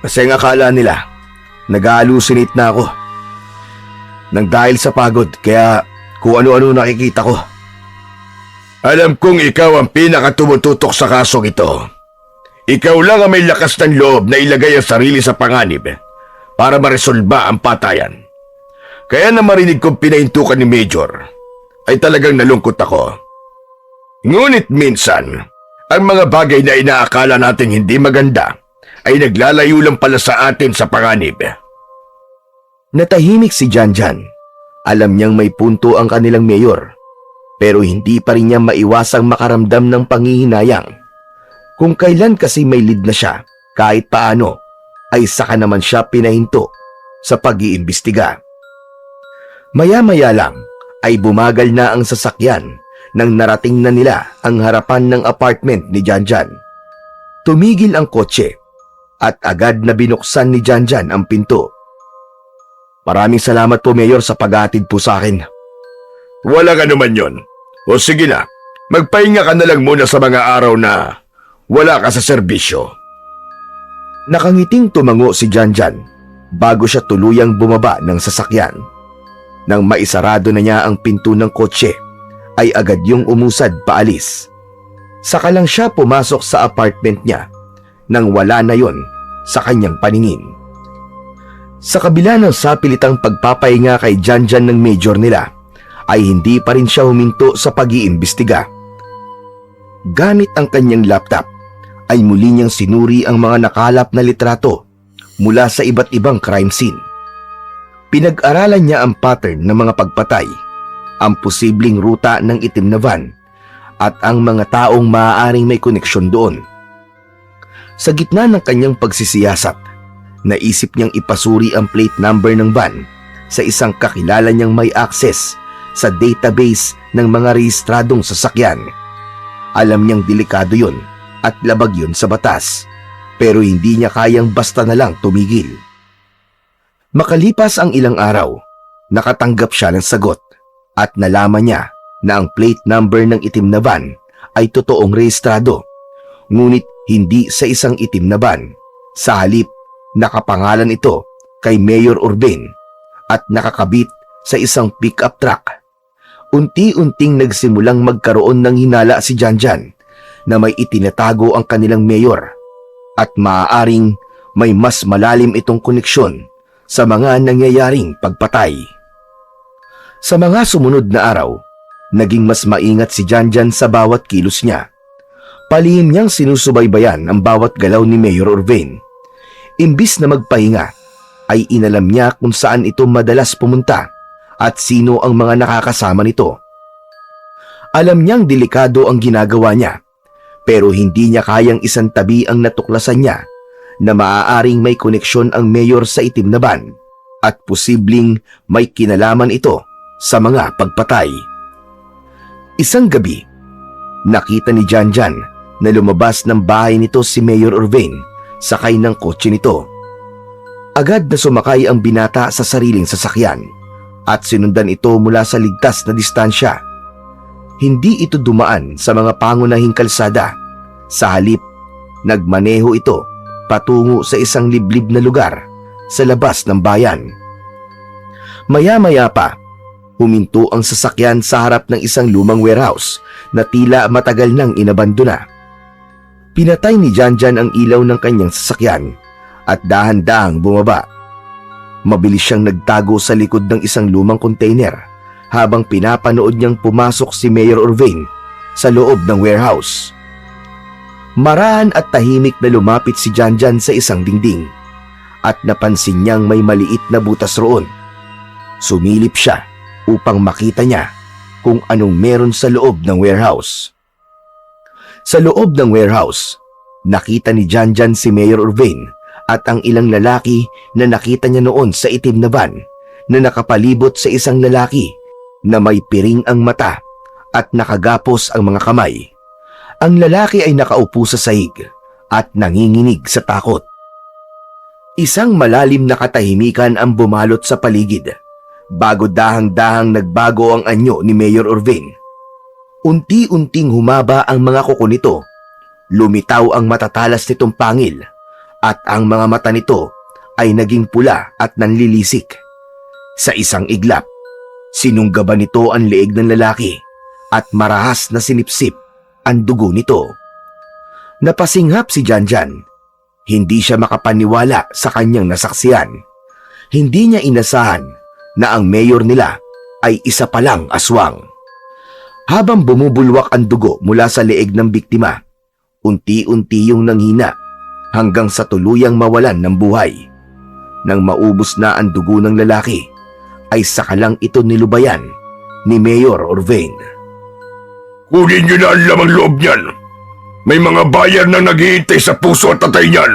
Speaker 2: Kasi ang akala nila, nag-hallucinate na ako. Nang dahil sa pagod, kaya kung ano-ano nakikita ko.
Speaker 3: Alam kong ikaw ang pinakatumututok sa kasong ito. Ikaw lang ang may lakas ng loob na ilagay ang sarili sa panganib para maresolba ang patayan. Kaya na marinig kong pinahintukan ni Major, ay talagang nalungkot ako. Ngunit minsan, ang mga bagay na inaakala nating hindi maganda ay naglalayo lang pala sa atin sa panganib.
Speaker 2: Natahimik si Janjan. Alam niyang may punto ang kanilang Mayor, pero hindi pa rin niya maiwasang makaramdam ng panghihinayang. Kung kailan kasi may lead na siya, kahit paano, ay saka naman siya pinahinto sa pag-iimbestiga. Maya-maya lang ay bumagal na ang sasakyan nang narating na nila ang harapan ng apartment ni Janjan. Tumigil ang kotse at agad na binuksan ni Janjan ang pinto. Maraming salamat po, Mayor, sa pag-aatid po sa akin.
Speaker 3: Walang anuman yon. O sige na, magpahinga ka na lang muna sa mga araw na wala ka sa serbisyo.
Speaker 2: Nakangiting tumango si Janjan bago siya tuluyang bumaba ng sasakyan. Nang maisarado na niya ang pinto ng kotse, ay agad yung umusad paalis. Saka lang siya pumasok sa apartment niya nang wala na yon sa kanyang paningin. Sa kabila ng sapilitang pagpapahinga kay Janjan ng Major nila, ay hindi pa rin siya huminto sa pag-iimbestiga. Gamit ang kanyang laptop, ay muli niyang sinuri ang mga nakalap na litrato mula sa iba't ibang crime scene. Pinag-aralan niya ang pattern ng mga pagpatay, ang posibleng ruta ng itim na van, at ang mga taong maaaring may koneksyon doon. Sa gitna ng kanyang pagsisiyasat, naisip niyang ipasuri ang plate number ng van sa isang kakilala niyang may access sa database ng mga rehistradong sasakyan. Alam niyang delikado yun at labag yun sa batas, pero hindi niya kayang basta na lang tumigil. Makalipas ang ilang araw, nakatanggap siya ng sagot at nalaman niya na ang plate number ng itim na van ay totoong rehistrado, ngunit hindi sa isang itim na van. Sa halip, nakapangalan ito kay Mayor Urbane at nakakabit sa isang pick-up truck. Unti-unting nagsimulang magkaroon ng hinala si Janjan na may itinatago ang kanilang mayor at maaaring may mas malalim itong koneksyon sa mga nangyayaring pagpatay. Sa mga sumunod na araw, naging mas maingat si Janjan sa bawat kilos niya. Palihim niyang sinusubaybayan ang bawat galaw ni Mayor Urbane. Imbis na magpahinga, ay inalam niya kung saan ito madalas pumunta at sino ang mga nakakasama nito. Alam niyang delikado ang ginagawa niya, pero hindi niya kayang isantabi ang natuklasan niya na maaaring may koneksyon ang mayor sa itim na van at posibleng may kinalaman ito sa mga pagpatay. Isang gabi, nakita ni Janjan na lumabas ng bahay nito si Mayor Urbane sakay ng kotse nito. Agad na sumakay ang binata sa sariling sasakyan at sinundan ito mula sa ligtas na distansya. Hindi ito dumaan sa mga pangunahing kalsada. Sa halip, nagmaneho ito patungo sa isang liblib na lugar sa labas ng bayan. Maya-maya pa, huminto ang sasakyan sa harap ng isang lumang warehouse na tila matagal nang inabandona. Pinatay ni Janjan ang ilaw ng kanyang sasakyan at dahan-dahang bumaba. Mabilis siyang nagtago sa likod ng isang lumang container habang pinapanood niyang pumasok si Mayor Urbane sa loob ng warehouse. Marahan at tahimik na lumapit si Janjan sa isang dingding at napansin niyang may maliit na butas roon. Sumilip siya upang makita niya kung anong meron sa loob ng warehouse. Sa loob ng warehouse, nakita ni Janjan si Mayor Urbane at ang ilang lalaki na nakita niya noon sa itim na van na nakapalibot sa isang lalaki na may piring ang mata at nakagapos ang mga kamay. Ang lalaki ay nakaupo sa sahig at nanginginig sa takot. Isang malalim na katahimikan ang bumalot sa paligid bago dahang-dahang nagbago ang anyo ni Mayor Urbane. Unti-unting humaba ang mga kuko nito, lumitaw ang matatalas nitong pangil at ang mga mata nito ay naging pula at nanlilisik. Sa isang iglap, sinunggaban nito ang leeg ng lalaki at marahas na sinipsip ang dugo nito. Napasinghap si Janjan. Hindi siya makapaniwala sa kanyang nasaksiyan. Hindi niya inasahan na ang mayor nila ay isa palang aswang. Habang bumubulwak ang dugo mula sa leeg ng biktima, unti-unti yung nanghina hanggang sa tuluyang mawalan ng buhay. Nang maubos na ang dugo ng lalaki, ay sakalang ito nilubayan ni Mayor Urbane.
Speaker 3: Kunin niyo na ang lamang loob niyan. May mga bayar na naghihintay sa puso at tatay niyan.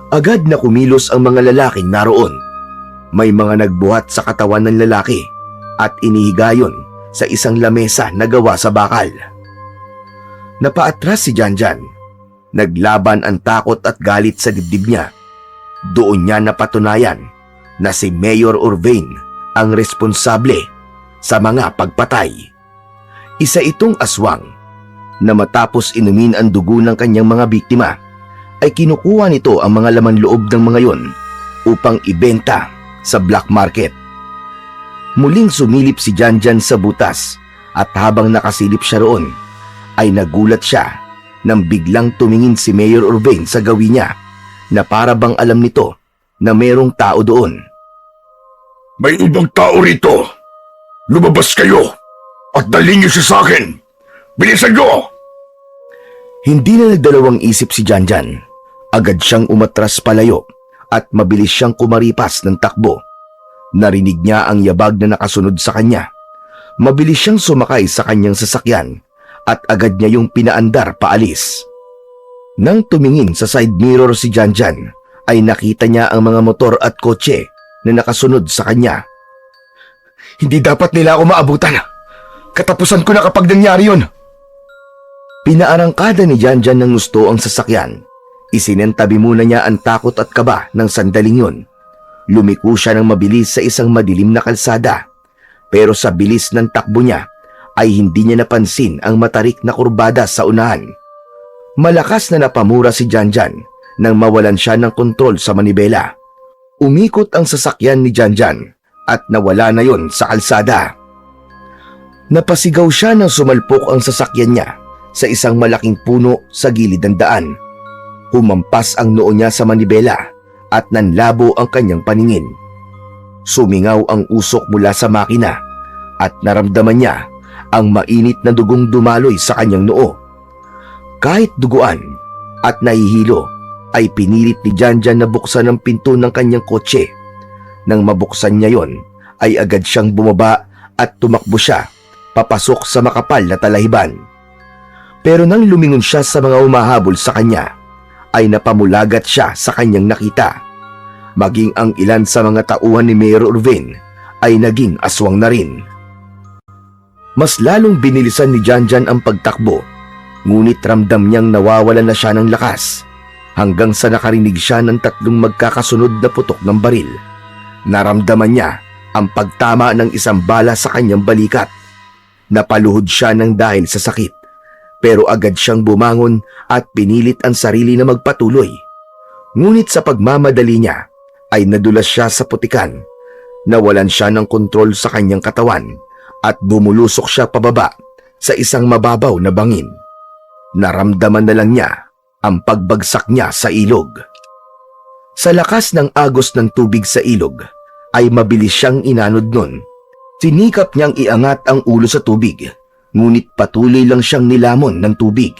Speaker 2: Agad na kumilos ang mga lalaking naroon. May mga nagbuhat sa katawan ng lalaki at inihigayon sa isang lamesa na gawa sa bakal. Napaatras si Janjan. Naglaban ang takot at galit sa dibdib niya. Doon niya napatunayan na si Mayor Urbane ang responsable sa mga pagpatay. Isa itong aswang na matapos inumin ang dugo ng kanyang mga biktima ay kinukuha nito ang mga laman loob ng mga yon upang ibenta sa black market. Muling sumilip si Janjan sa butas at habang nakasilip siya roon ay nagulat siya nang biglang tumingin si Mayor Urbane sa gawin niya na para bang alam nito na mayroong tao doon.
Speaker 3: May ibang tao rito. Lumabas kayo at dalhin niyo siya sa akin. Bilisan niyo!
Speaker 2: Hindi na nagdalawang isip si Janjan. Agad siyang umatras palayo at mabilis siyang kumaripas ng takbo Narinig niya ang yabag na nakasunod sa kanya. Mabilis siyang sumakay sa kanyang sasakyan at agad niya yung pinaandar paalis. Nang tumingin sa side mirror si Janjan, ay nakita niya ang mga motor at kotse na nakasunod sa kanya. Hindi dapat nila ako maabutan. Katapusan ko na kapag nangyari yun. Pinaarangkada ni Janjan ng gusto ang sasakyan. Isinentabi muna niya ang takot at kaba ng sandaling yun. Lumiko siya ng mabilis sa isang madilim na kalsada. Pero sa bilis ng takbo niya ay hindi niya napansin ang matarik na kurbada sa unahan. Malakas na napamura si Janjan nang mawalan siya ng kontrol sa manibela. Umikot ang sasakyan ni Janjan at nawala na yon sa kalsada. Napasigaw siya nang sumalpok ang sasakyan niya sa isang malaking puno sa gilid ng daan. Humampas ang noo niya sa manibela at nanlabo ang kanyang paningin. Sumingaw ang usok mula sa makina at naramdaman niya ang mainit na dugong dumaloy sa kanyang noo. Kahit duguan at nahihilo ay pinilit ni Janjan na buksan ang pinto ng kanyang kotse. Nang mabuksan niya yon ay agad siyang bumaba at tumakbo siya papasok sa makapal na talahiban. Pero nang lumingon siya sa mga humahabol sa kanya ay napamulagat siya sa kanyang nakita. Maging ang ilan sa mga tauhan ni Mayor Urvin ay naging aswang na rin. Mas lalong binilisan ni Janjan ang pagtakbo, ngunit ramdam niyang nawawalan na siya ng lakas hanggang sa nakarinig siya ng tatlong magkakasunod na putok ng baril. Naramdaman niya ang pagtama ng isang bala sa kanyang balikat. Napaluhod siya ng dahil sa sakit, pero agad siyang bumangon at pinilit ang sarili na magpatuloy. Ngunit sa pagmamadali niya ay nadulas siya sa putikan. Nawalan siya ng kontrol sa kanyang katawan at bumulusok siya pababa sa isang mababaw na bangin. Naramdaman na lang niya ang pagbagsak niya sa ilog. Sa lakas ng agos ng tubig sa ilog ay mabilis siyang inanod nun. Sinikap niyang iangat ang ulo sa tubig, ngunit patuloy lang siyang nilamon ng tubig.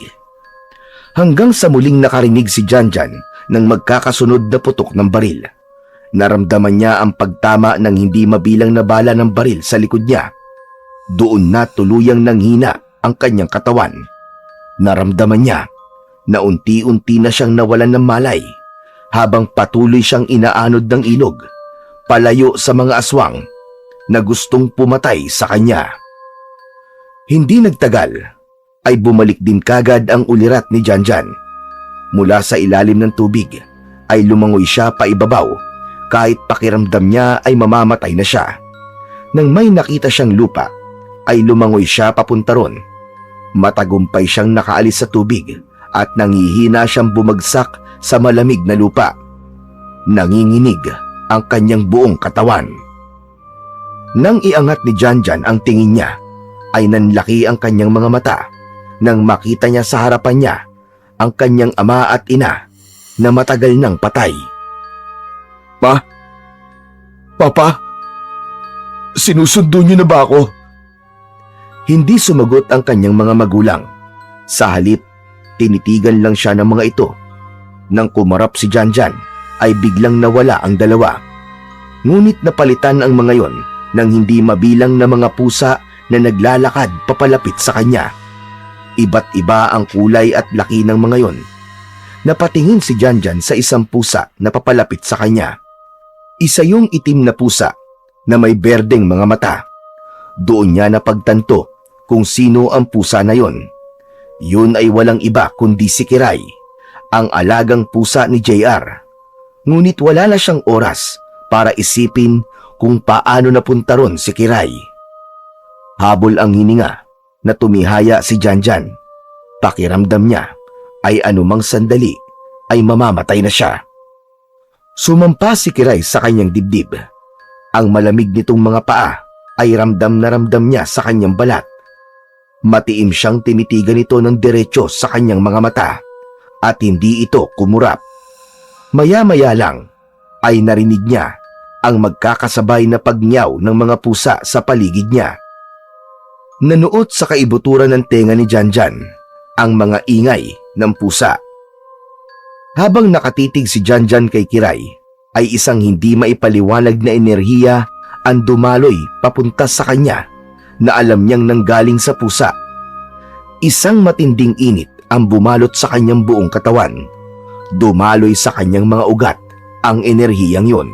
Speaker 2: Hanggang sa muling nakarinig si Janjan ng magkakasunod na putok ng baril. Naramdaman niya ang pagtama ng hindi mabilang na bala ng baril sa likod niya. Doon na tuluyang nanghina ang kanyang katawan. Naramdaman niya na unti-unti na siyang nawalan ng malay habang patuloy siyang inaanod ng ilog, palayo sa mga aswang na gustong pumatay sa kanya. Hindi nagtagal ay bumalik din kagad ang ulirat ni Janjan. Mula sa ilalim ng tubig ay lumangoy siya paibabaw kahit pakiramdam niya ay mamamatay na siya. Nang may nakita siyang lupa ay lumangoy siya papunta ron. Matagumpay siyang nakaalis sa tubig at nangihina siyang bumagsak sa malamig na lupa. Nanginginig ang kanyang buong katawan. Nang iangat ni Janjan ang tingin niya ay nanlaki ang kanyang mga mata nang makita niya sa harapan niya ang kanyang ama at ina na matagal nang patay. Papa, sinusundo niyo na ba ako? Hindi sumagot ang kanyang mga magulang. Sa halip, tinitigan lang siya ng mga ito. Nang kumarap si Janjan, ay biglang nawala ang dalawa. Ngunit napalitan ang mga yon ng hindi mabilang na mga pusa na naglalakad papalapit sa kanya. Iba't iba ang kulay at laki ng mga yon. Napatingin si Janjan sa isang pusa na papalapit sa kanya. Isa yung itim na pusa na may berdeng mga mata. Doon niya napagtanto kung sino ang pusa na yon. Yun ay walang iba kundi si Kiray, ang alagang pusa ni JR. Ngunit wala na siyang oras para isipin kung paano napunta ron si Kiray. Habol ang hininga na tumihaya si Janjan. Pakiramdam niya ay anumang sandali ay mamamatay na siya. Sumampa si Kiray sa kanyang dibdib. Ang malamig nitong mga paa ay ramdam na ramdam niya sa kanyang balat. Matiim siyang tinitigan ito ng diretso sa kanyang mga mata at hindi ito kumurap. Maya-maya lang ay narinig niya ang magkakasabay na pagnyaw ng mga pusa sa paligid niya. Nanuot sa kaibuturan ng tenga ni Janjan ang mga ingay ng pusa. Habang nakatitig si Janjan kay Kiray, ay isang hindi maipaliwanag na enerhiya ang dumaloy papunta sa kanya na alam niyang nanggaling sa pusa. Isang matinding init ang bumalot sa kanyang buong katawan. Dumaloy sa kanyang mga ugat ang enerhiyang yon.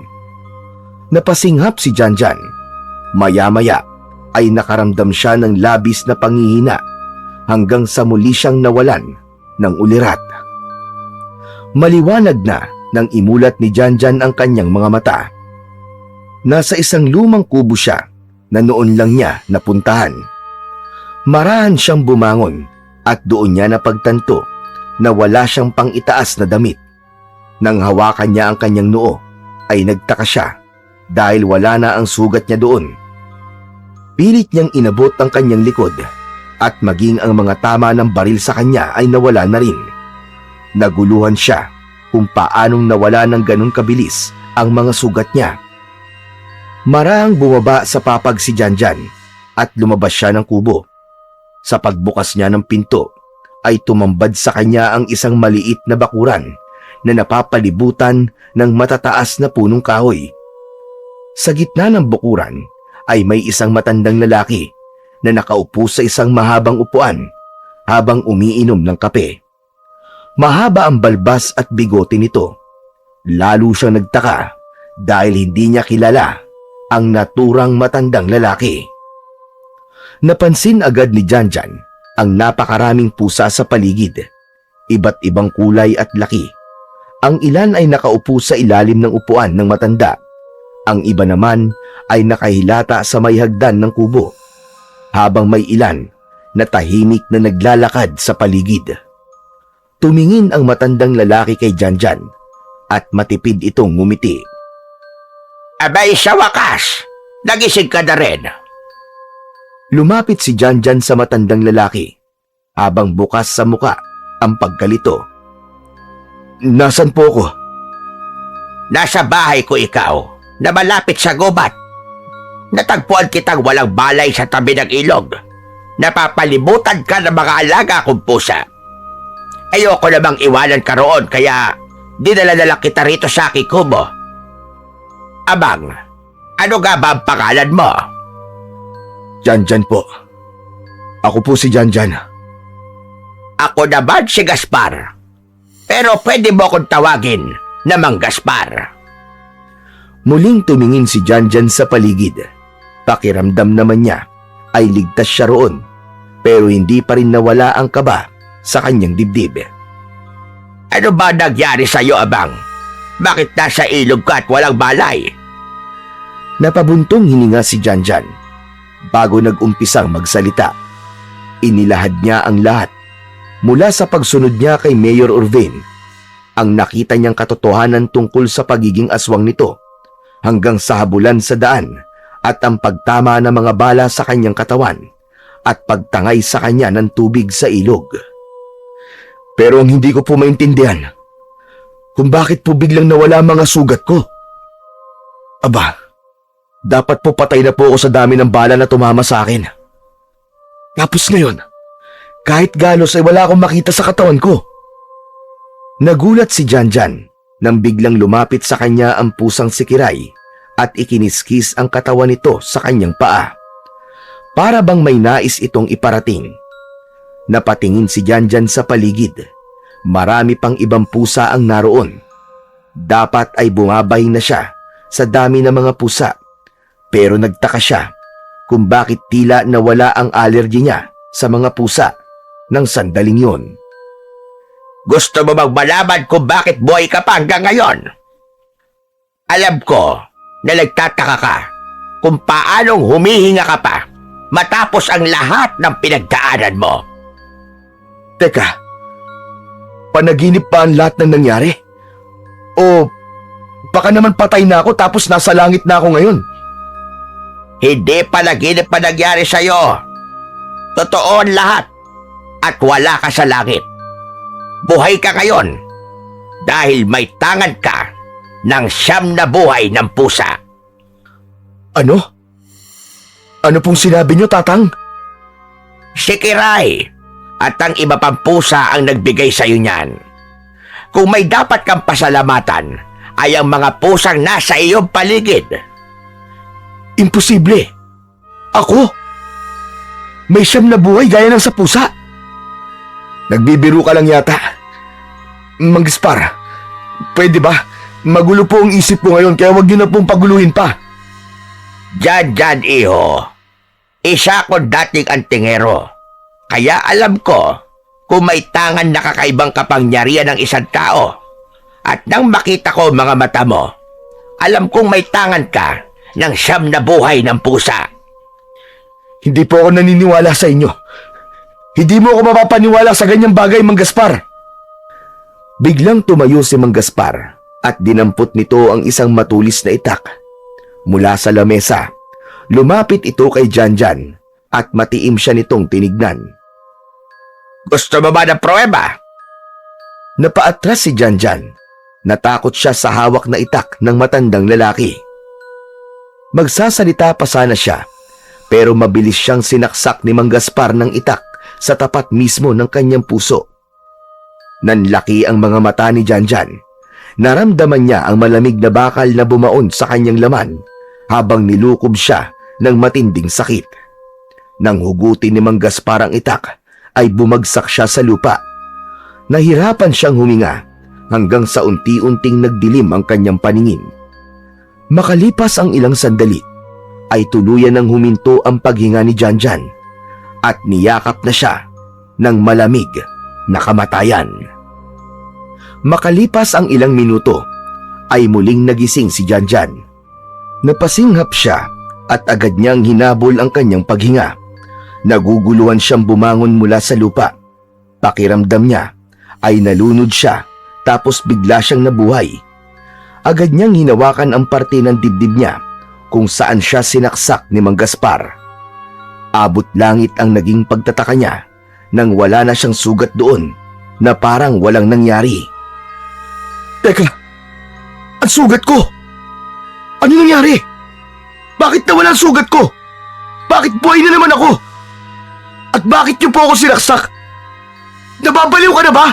Speaker 2: Napasinghap si Janjan. Maya-maya ay nakaramdam siya ng labis na panghihina hanggang sa muli siyang nawalan ng ulirat. Maliwanag na nang imulat ni Janjan ang kanyang mga mata. Nasa isang lumang kubo siya na noon lang niya napuntahan. Marahan siyang bumangon at doon niya napagtanto na wala siyang pang-itaas na damit. Nang hawakan niya ang kanyang noo ay nagtaka siya dahil wala na ang sugat niya doon. Pilit niyang inabot ang kanyang likod at maging ang mga tama ng baril sa kanya ay nawala na rin. Naguluhan siya kung paanong nawala ng ganun kabilis ang mga sugat niya. Marahang bumaba sa papag si Janjan at lumabas siya ng kubo. Sa pagbukas niya ng pinto ay tumambad sa kanya ang isang maliit na bakuran na napapalibutan ng matataas na punong kahoy. Sa gitna ng bakuran ay may isang matandang lalaki na nakaupo sa isang mahabang upuan habang umiinom ng kape. Mahaba ang balbas at bigote nito. Lalo siyang nagtaka dahil hindi niya kilala ang naturang matandang lalaki. Napansin agad ni Janjan ang napakaraming pusa sa paligid. Iba't ibang kulay at laki. Ang ilan ay nakaupo sa ilalim ng upuan ng matanda. Ang iba naman ay nakahilata sa may hagdan ng kubo, habang may ilan na tahimik na naglalakad sa paligid. Tumingin ang matandang lalaki kay Janjan at matipid itong ngumiti.
Speaker 4: Abay, sa wakas, nagising ka na rin.
Speaker 2: Lumapit si Janjan sa matandang lalaki habang bukas sa muka ang pagkalito. Nasaan po ko?
Speaker 4: Nasa bahay ko ikaw, na malapit sa gubat. Natagpuan kitang walang balay sa tabi ng ilog. Napapalibutan ka ng mga alaga kong pusa. Ayoko namang iwanan ka roon, kaya dinala na lang kita rito sa aking kubo. Abang, ano nga ba ang pangalan mo?
Speaker 2: Janjan po. Ako po si Janjan.
Speaker 4: Ako naman si Gaspar. Pero pwede mo akong tawagin na Mang Gaspar.
Speaker 2: Muling tumingin si Janjan sa paligid. Pakiramdam naman niya ay ligtas siya roon, pero hindi pa rin nawala ang kaba sa kanyang dibdib.
Speaker 4: Ano ba nangyari sa iyo, Abang? Bakit nasa ilog ka at walang balay?
Speaker 2: Napabuntong hininga si Janjan bago nag-umpisang magsalita. Inilahad niya ang lahat mula sa pagsunod niya kay Mayor Urvain, ang nakita niyang katotohanan tungkol sa pagiging aswang nito, hanggang sa habulan sa daan at ang pagtama ng mga bala sa kanyang katawan at pagtangay sa kanya ng tubig sa ilog. Pero ang hindi ko po maintindihan kung bakit po biglang nawala ang mga sugat ko. Aba, dapat po patay na po ako sa dami ng bala na tumama sa akin. Tapos ngayon, kahit galos ay wala akong makita sa katawan ko. Nagulat si Janjan nang biglang lumapit sa kanya ang pusang si Kiray at ikiniskis ang katawan nito sa kanyang paa. Para bang may nais itong iparating. Napatingin si Janjan sa paligid. Marami pang ibang pusa ang naroon. Dapat ay bumabay na siya sa dami ng mga pusa. Pero nagtaka siya kung bakit tila nawala ang allergy niya sa mga pusa ng sandaling yon.
Speaker 4: Gusto mo bang malaman kung bakit buhay ka pa hanggang ngayon? Alam ko na nagtataka ka kung paanong humihinga ka pa matapos ang lahat ng pinagdaanan mo.
Speaker 2: Teka, panaginip pa ang lahat ng nangyari? O baka naman patay na ako tapos nasa langit na ako ngayon?
Speaker 4: Hindi panaginip pa nangyari sa'yo. Totoo ang lahat at wala ka sa langit. Buhay ka ngayon dahil may tangan ka ng 9 na buhay ng pusa.
Speaker 2: Ano? Ano pong sinabi niyo, Tatang?
Speaker 4: Si Kiray at ang iba pang pusa ang nagbigay sa iyo niyan. Kung may dapat kang pasalamatan ay ang mga pusang nasa iyong paligid.
Speaker 1: Imposible. Ako? May siyam na buhay gaya ng sa pusa. Nagbibiro ka lang yata. Mang Gaspar, pwede ba? Magulo po ang isip ko ngayon kaya wag niyo na pong paguluhin pa.
Speaker 4: Janjan, iho. Isa ko dating antingero. Kaya alam ko kung may tangan na kakaibang kapangyarihan ng isang tao. At nang makita ko mga mata mo, alam kong may tangan ka ng siyam na buhay ng pusa.
Speaker 1: Hindi po ako naniniwala sa inyo. Hindi mo ako mapapaniwala sa ganyang bagay, Mang Gaspar.
Speaker 2: Biglang tumayo si Mang Gaspar at dinampot nito ang isang matulis na itak. Mula sa lamesa, lumapit ito kay Janjan at matiim siya nitong tinignan.
Speaker 4: Gusto mo ba ng pruweba?
Speaker 2: Napaatras si Janjan. Natakot siya sa hawak na itak ng matandang lalaki. Magsasalita pa sana siya, pero mabilis siyang sinaksak ni Mang Gaspar ng itak sa tapat mismo ng kanyang puso. Nanlaki ang mga mata ni Janjan. Naramdaman niya ang malamig na bakal na bumaon sa kanyang laman habang nilukob siya ng matinding sakit. Nang hugutin ni Mang Gaspar ang itak, ay bumagsak siya sa lupa. Nahirapan siyang huminga hanggang sa unti-unting nagdilim ang kanyang paningin. Makalipas ang ilang sandali, ay tuluyan ng huminto ang paghinga ni Janjan at niyakap na siya ng malamig na kamatayan. Makalipas ang ilang minuto, ay muling nagising si Janjan. Napasinghap siya at agad niyang hinabol ang kanyang paghinga. Naguguluhan siyang bumangon mula sa lupa. Pakiramdam niya ay nalunod siya tapos bigla siyang nabuhay. Agad niyang hinawakan ang parte ng dibdib niya kung saan siya sinaksak ni Mang Gaspar. Abot langit ang naging pagtataka niya nang wala na siyang sugat doon na parang walang nangyari.
Speaker 1: Teka, ang sugat ko! Ano nangyari? Bakit nawala ang sugat ko? Bakit buhay na naman ako? At bakit niyo po ako sinaksak? Nababaliw ka na ba?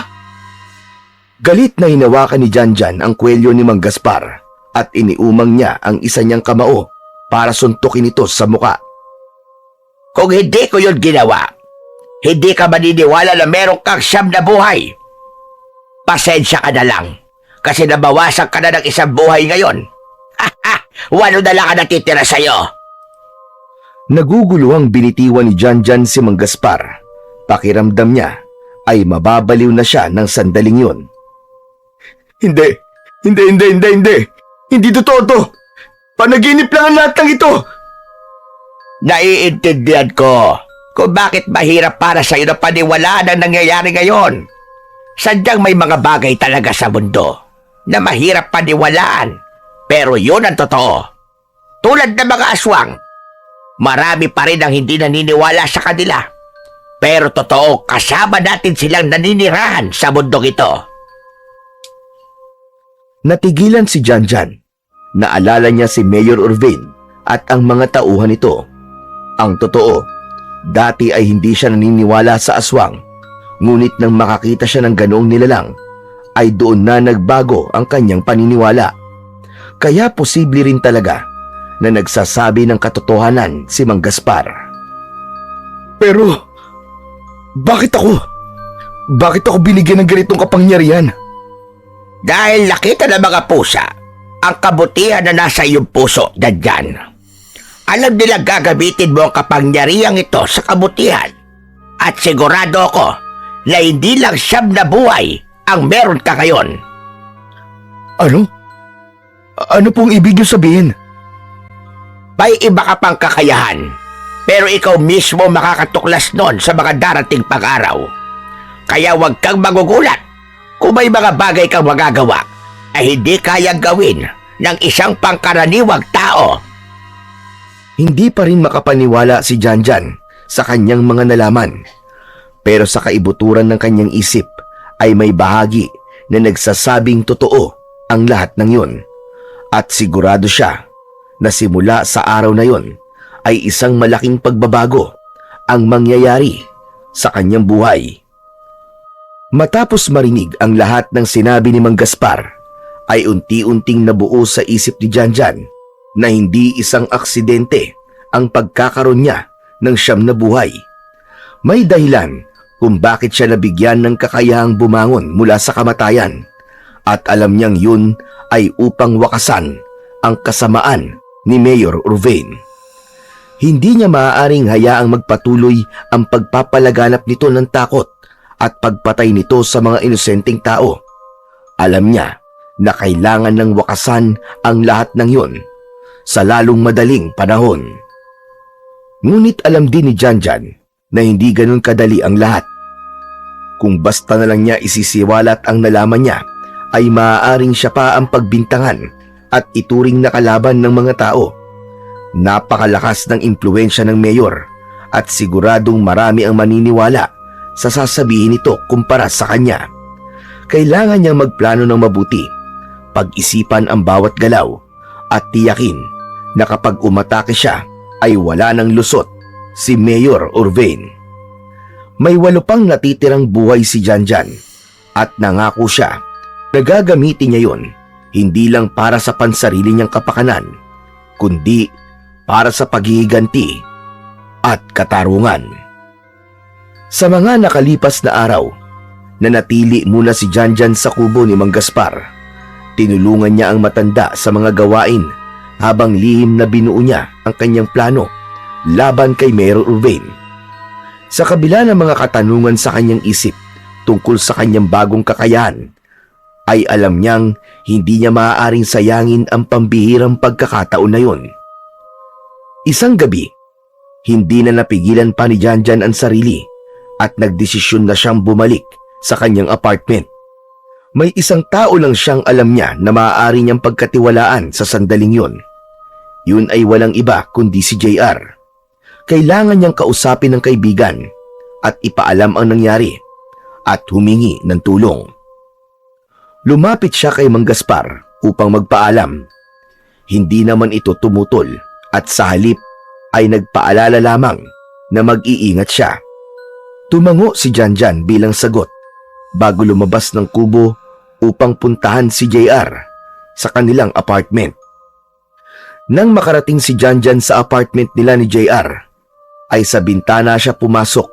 Speaker 2: Galit na hinawakan ni Janjan ang kwelyo ni Mang Gaspar at iniumang niya ang isa niyang kamao para suntukin ito sa muka.
Speaker 4: Kung hindi ko yun ginawa, hindi ka maniniwala na meron kang siyam na buhay. Pasensya ka na lang, kasi nabawasan ka na ng isang buhay ngayon. Walo na lang ang natitira sa'yo.
Speaker 2: Naguguluhang binitiwan ni Janjan si Mang Gaspar. Pakiramdam niya ay mababaliw na siya ng sandaling yun.
Speaker 1: Hindi. Hindi totoo to. Panaginip lang ang lahat ng ito.
Speaker 4: Naiintindihan ko kung bakit mahirap para sa'yo na paniwalaan ang nangyayari ngayon. Sadyang may mga bagay talaga sa mundo na mahirap paniwalaan, pero yun ang totoo. Tulad ng mga aswang, marami pa rin ang hindi naniniwala sa kanila. Pero totoo, kasama natin silang naninirahan sa mundong ito.
Speaker 2: Natigilan si Janjan. Naalala niya si Mayor Urvin at ang mga tauhan nito. Ang totoo, dati ay hindi siya naniniwala sa aswang. Ngunit nang makakita siya ng ganoong nilalang, ay doon na nagbago ang kanyang paniniwala. Kaya posible rin talaga na nagsasabi ng katotohanan si Mang Gaspar.
Speaker 1: Pero, bakit ako? Bakit ako binigyan ng ganitong kapangyarihan?
Speaker 4: Dahil nakita ng mga pusa ang kabutihan na nasa iyong puso, Janjan. Alam nila gagamitin mo ang kapangyarihang ito sa kabutihan. At sigurado ako na hindi lang siyam na buhay ang meron ka ngayon.
Speaker 1: Ano? Ano pong ibig niyo sabihin?
Speaker 4: May iba ka pang kakayahan, pero ikaw mismo makakatuklas nun sa mga darating pag-araw. Kaya huwag kang magugulat kung may mga bagay kang magagawa ay hindi kayang gawin ng isang pangkaraniwang tao.
Speaker 2: Hindi pa rin makapaniwala si Janjan sa kanyang mga nalaman. Pero sa kaibuturan ng kanyang isip ay may bahagi na nagsasabing totoo ang lahat ng yun. At sigurado siya na simula sa araw na yun ay isang malaking pagbabago ang mangyayari sa kanyang buhay. Matapos marinig ang lahat ng sinabi ni Mang Gaspar, ay unti-unting nabuo sa isip ni Janjan na hindi isang aksidente ang pagkakaroon niya ng siyam na buhay. May dahilan kung bakit siya nabigyan ng kakayahang bumangon mula sa kamatayan, at alam niyang yun ay upang wakasan ang kasamaan ni Mayor Urbane. Hindi niya maaaring hayaang magpatuloy ang pagpapalaganap nito ng takot at pagpatay nito sa mga inosenteng tao. Alam niya na kailangan ng wakasan ang lahat ng yun sa lalong madaling panahon. Ngunit alam din ni Janjan na hindi ganun kadali ang lahat. Kung basta na lang niya isisiwalat ang nalaman niya, ay maaaring siya pa ang pagbintangan at ituring na kalaban ng mga tao. Napakalakas ng impluwensya ng mayor at siguradong marami ang maniniwala sa sasabihin nito kumpara sa kanya. Kailangan niyang magplano ng mabuti, pag-isipan ang bawat galaw at tiyakin na kapag umatake siya ay wala ng lusot si Mayor Urbane. May 8 pang natitirang buhay si Janjan at nangako siya na gagamitin niya yon hindi lang para sa pansarili niyang kapakanan, kundi para sa paghihiganti at katarungan. Sa mga nakalipas na araw, nanatili muna si Janjan sa kubo ni Mang Gaspar. Tinulungan niya ang matanda sa mga gawain habang lihim na binuo niya ang kanyang plano laban kay Mayor Urbane. Sa kabila ng mga katanungan sa kanyang isip tungkol sa kanyang bagong kakayahan, ay alam niyang hindi niya maaaring sayangin ang pambihirang pagkakataon na yun. Isang gabi, hindi na napigilan pa ni Janjan ang sarili at nagdesisyon na siyang bumalik sa kanyang apartment. May isang tao lang siyang alam niya na maaari niyang pagkatiwalaan sa sandaling yun. Yun ay walang iba kundi si JR. Kailangan niyang kausapin ng kaibigan at ipaalam ang nangyari at humingi ng tulong. Lumapit siya kay Mang Gaspar upang magpaalam. Hindi naman ito tumutol at sa halip ay nagpaalala lamang na mag-iingat siya. Tumango si Janjan bilang sagot bago lumabas ng kubo upang puntahan si JR sa kanilang apartment. Nang makarating si Janjan sa apartment nila ni JR, ay sa bintana siya pumasok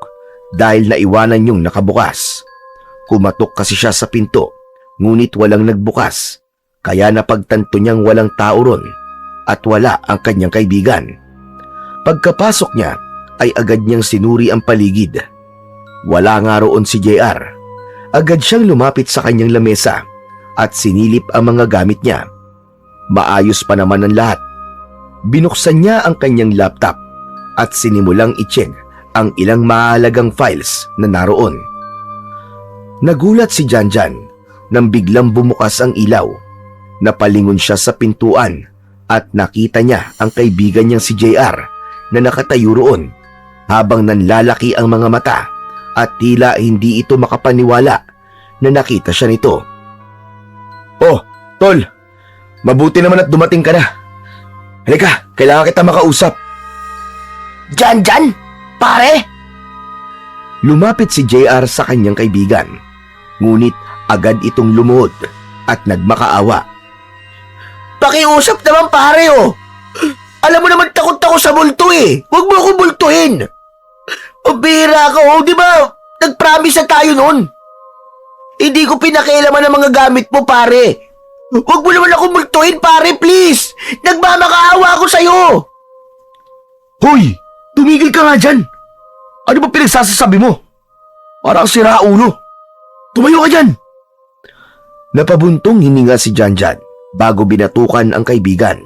Speaker 2: dahil naiwanan yung nakabukas. Kumatok kasi siya sa pinto, ngunit walang nagbukas, kaya napagtanto niyang walang tao ron at wala ang kanyang kaibigan. Pagkapasok niya ay agad niyang sinuri ang paligid. Wala nga roon si JR. Agad siyang lumapit sa kanyang lamesa at sinilip ang mga gamit niya. Maayos pa naman ang lahat. Binuksan niya ang kanyang laptop at sinimulang i-check ang ilang mahalagang files na naroon. Nagulat si Janjan nang biglang bumukas ang ilaw. Napalingon siya sa pintuan at nakita niya ang kaibigan niyang si JR na nakatayo roon habang nanlalaki ang mga mata at tila hindi ito makapaniwala na nakita siya nito. "Oh, tol, mabuti naman at dumating ka na. Halika, kailangan kita makausap."
Speaker 1: Janjan? Pare?
Speaker 2: Lumapit si JR sa kanyang kaibigan, ngunit agad itong lumuhod at nagmakaawa.
Speaker 1: Pakiusap naman pare oh. Alam mo naman takot ako sa multo eh. Huwag mo akong multuhin. Pabira ka oh, di ba? Nag-promise na tayo noon. Hindi ko pinakialaman ang mga gamit mo pare. Huwag mo naman akong multuhin pare, please. Nagmamakaawa ako sa'yo. Hoy, tumigil ka nga dyan. Ano ba pinagsasasabi mo? Parang sira ulo. Tumayo ka dyan.
Speaker 2: Napabuntong hininga si Janjan bago binatukan ang kaibigan.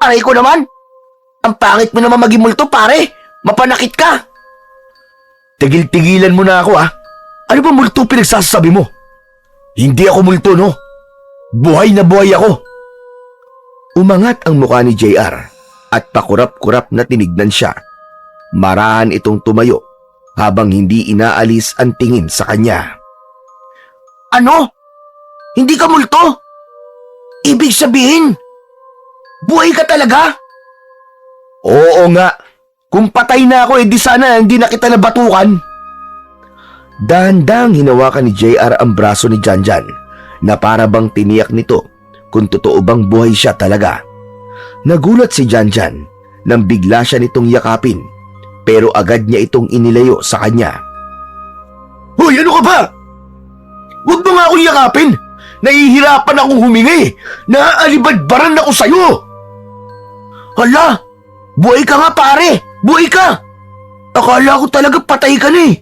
Speaker 1: Aray ko naman. Ang pangit mo naman maging multo pare. Mapanakit ka.
Speaker 2: Tigil-tigilan mo na ako ah.
Speaker 1: Ano ba multo pinagsasabi mo?
Speaker 2: Hindi ako multo no. Buhay na buhay ako. Umangat ang mukha ni JR at pakurap-kurap na tinignan siya. Marahan itong tumayo habang hindi inaalis ang tingin sa kanya.
Speaker 1: Ano? Hindi ka multo? Ibig sabihin, buhay ka talaga?
Speaker 2: Oo nga. Kung patay na ako, di sana hindi na kita nabatukan. Dahan-dahang hinawakan ni JR ang braso ni Janjan na para bang tiniyak nito kung totoo bang buhay siya talaga. Nagulat si Janjan nang bigla siya nitong yakapin, pero agad niya itong inilayo sa kanya.
Speaker 1: Hoy, ano ka ba? Huwag mo nga akong yakapin! Nahihirapan akong humingi! Naaalibadbaran ako sa'yo! Hala! Buhay ka nga pare! Buhay ka! Akala ko talaga patay ka na eh!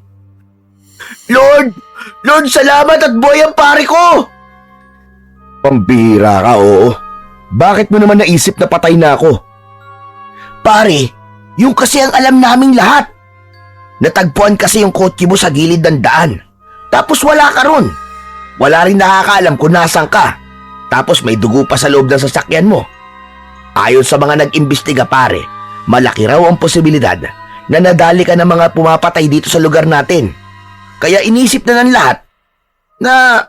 Speaker 1: Lord! Lord, salamat at buhay ang pare ko!
Speaker 2: Pambihira ka, oo. Bakit mo naman naisip na patay na ako?
Speaker 1: Pare, yung kasi ang alam naming lahat. Natagpuan kasi yung kotse mo sa gilid ng daan. Tapos wala ka ron. Wala rin nakakaalam kung nasan ka. Tapos may dugo pa sa loob ng sasakyan mo. Ayon sa mga nag-imbestiga pare, malaki raw ang posibilidad na nadali ka ng mga pumapatay dito sa lugar natin. Kaya inisip na ng lahat na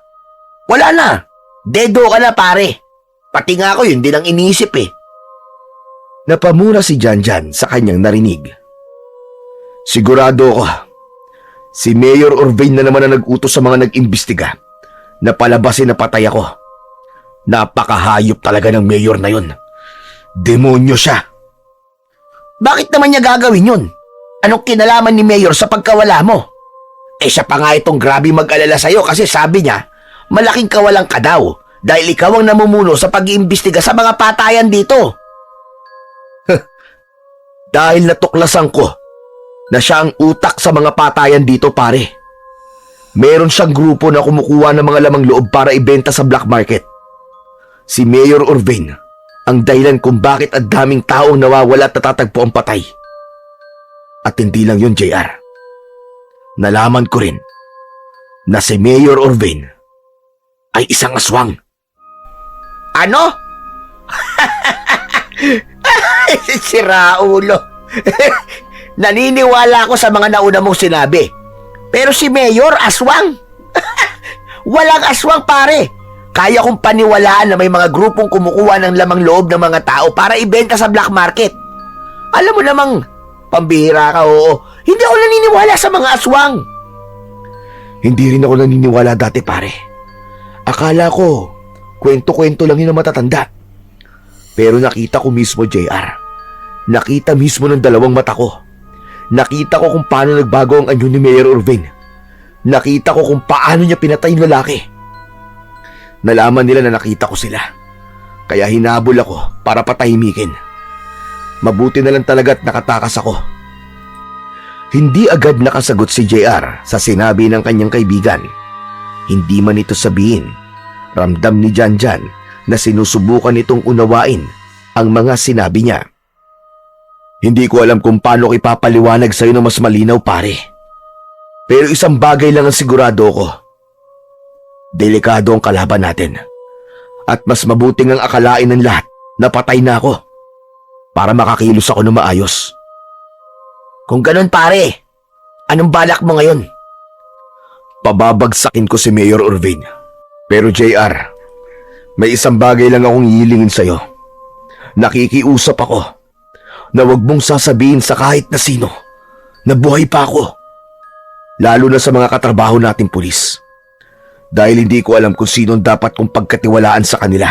Speaker 1: wala na. Dedo ka na pare. Pati nga ako yun din ang inisip eh.
Speaker 2: Napamura si Janjan sa kanyang narinig. Sigurado ako, si Mayor Orvain na naman ang nag-utos sa mga nag-imbestiga na palabasin na patay ako. Napakahayop talaga ng mayor na yun. Demonyo siya.
Speaker 1: Bakit naman niya gagawin yun? Anong kinalaman ni Mayor sa pagkawala mo? Eh siya pa nga itong grabe mag-alala sa'yo kasi sabi niya, malaking kawalang ka daw dahil ikaw ang namumuno sa pag-iimbestiga sa mga patayan dito.
Speaker 2: Dahil natuklasan ko na siya ang utak sa mga patayan dito pare. Meron siyang grupo na kumukuha ng mga lamang loob para ibenta sa black market. Si Mayor Orvain ang dahilan kung bakit ang daming taong nawawala at natatagpo ang patay. At hindi lang yun, JR. Nalaman ko rin na si Mayor Orvain ay isang aswang.
Speaker 1: Ano? Si Raulo. Naniniwala ako sa mga nauna mong sinabi. Pero si Mayor, aswang. Walang aswang pare. Kaya kong paniwalaan na may mga grupong kumukuha ng lamang loob ng mga tao para ibenta sa black market. Alam mo namang, pambihira ka, oo. Hindi ako naniniwala sa mga aswang.
Speaker 2: Hindi rin ako naniniwala dati pare. Akala ko, kwento-kwento lang yun ang matatanda. Pero nakita ko mismo, JR. Nakita mismo ng dalawang mata ko. Nakita ko kung paano nagbago ang anyo ni Mayor Orvain. Nakita ko kung paano niya pinatay yung lalaki. Nalaman nila na nakita ko sila. Kaya hinabol ako para patahimikin. Mabuti na lang talaga at nakatakas ako. Hindi agad nakasagot si JR sa sinabi ng kanyang kaibigan. Hindi man ito sabihin, ramdam ni Janjan na sinusubukan nitong unawain ang mga sinabi niya. Hindi ko alam kung paano ko ipapaliwanag sa'yo ng mas malinaw pare. Pero isang bagay lang ang sigurado ko. Delikado ang kalaban natin. At mas mabuting ang akalain ng lahat na patay na ako para makakilos ako ng maayos.
Speaker 1: Kung ganun pare, anong balak mo ngayon?
Speaker 2: Pababagsakin ko si Mayor Orvain. Pero JR, may isang bagay lang akong hihilingin sa'yo. Nakikiusap ako na wag mong sasabihin sa kahit na sino na buhay pa ako. Lalo na sa mga katrabaho nating pulis. Dahil hindi ko alam kung sino dapat kong pagkatiwalaan sa kanila.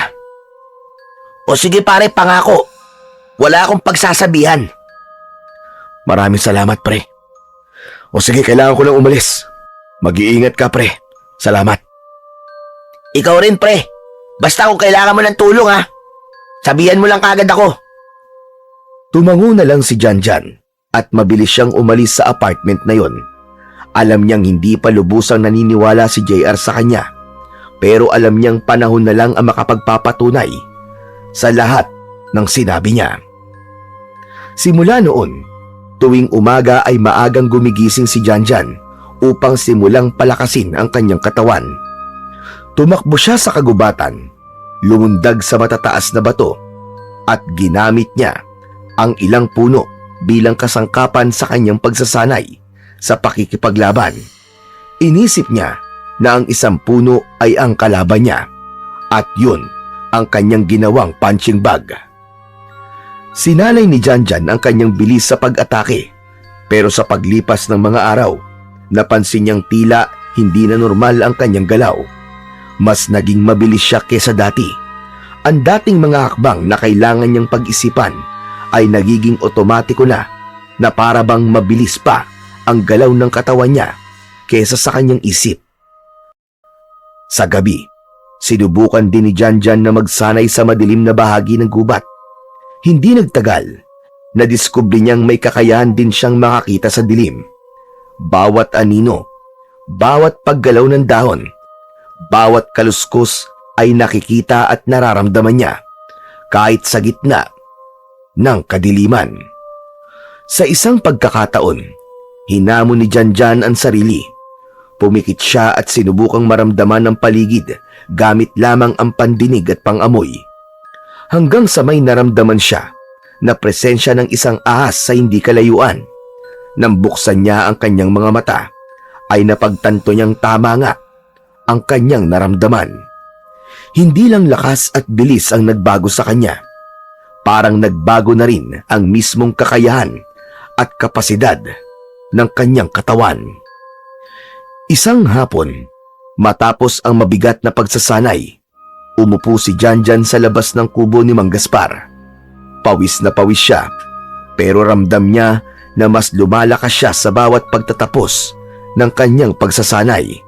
Speaker 1: O sige pare, pangako. Wala akong pagsasabihan.
Speaker 2: Maraming salamat pre. O sige, kailangan ko lang umalis. Mag-iingat ka pre. Salamat.
Speaker 1: Ikaw rin pre. Basta kung kailangan mo ng tulong ha, sabihan mo lang kagad ako.
Speaker 2: Tumango na lang si Janjan at mabilis siyang umalis sa apartment na yon. Alam niyang hindi pa lubusang naniniwala si JR sa kanya, pero alam niyang panahon na lang ang makapagpapatunay sa lahat ng sinabi niya. Simula noon, tuwing umaga ay maagang gumigising si Janjan upang simulang palakasin ang kanyang katawan. Tumakbo siya sa kagubatan, lumundag sa matataas na bato at ginamit niya ang ilang puno bilang kasangkapan sa kanyang pagsasanay sa pakikipaglaban. Inisip niya na ang isang puno ay ang kalaban niya at yun ang kanyang ginawang punching bag. Sinalay ni Janjan ang kanyang bilis sa pag-atake, pero sa paglipas ng mga araw, napansin niyang tila hindi na normal ang kanyang galaw. Mas naging mabilis siya kesa dati Ang dating mga hakbang na kailangan niyang pag-isipan ay nagiging otomatiko na para bang mabilis pa ang galaw ng katawan niya kesa sa kanyang isip. Sa gabi, sinubukan din ni Janjan na magsanay sa madilim na bahagi ng gubat. Hindi nagtagal, nadiskubre niyang may kakayahan din siyang makakita sa dilim. Bawat anino, bawat paggalaw ng dahon, bawat kaluskos ay nakikita at nararamdaman niya kahit sa gitna ng kadiliman. Sa isang pagkakataon, hinamon ni Janjan ang sarili. Pumikit siya at sinubukang maramdaman ang paligid gamit lamang ang pandinig at pangamoy. Hanggang sa may naramdaman siya na presensya ng isang ahas sa hindi kalayuan. Nang buksan niya ang kanyang mga mata, ay napagtanto niyang tama nga ang kanyang naramdaman. Hindi lang lakas at bilis ang nagbago sa kanya. Parang nagbago na rin ang mismong kakayahan at kapasidad ng kanyang katawan. Isang hapon, matapos ang mabigat na pagsasanay, umupo si Janjan sa labas ng kubo ni Mang Gaspar. Pawis na pawis siya, pero ramdam niya na mas lumalakas siya sa bawat pagtatapos ng kanyang pagsasanay.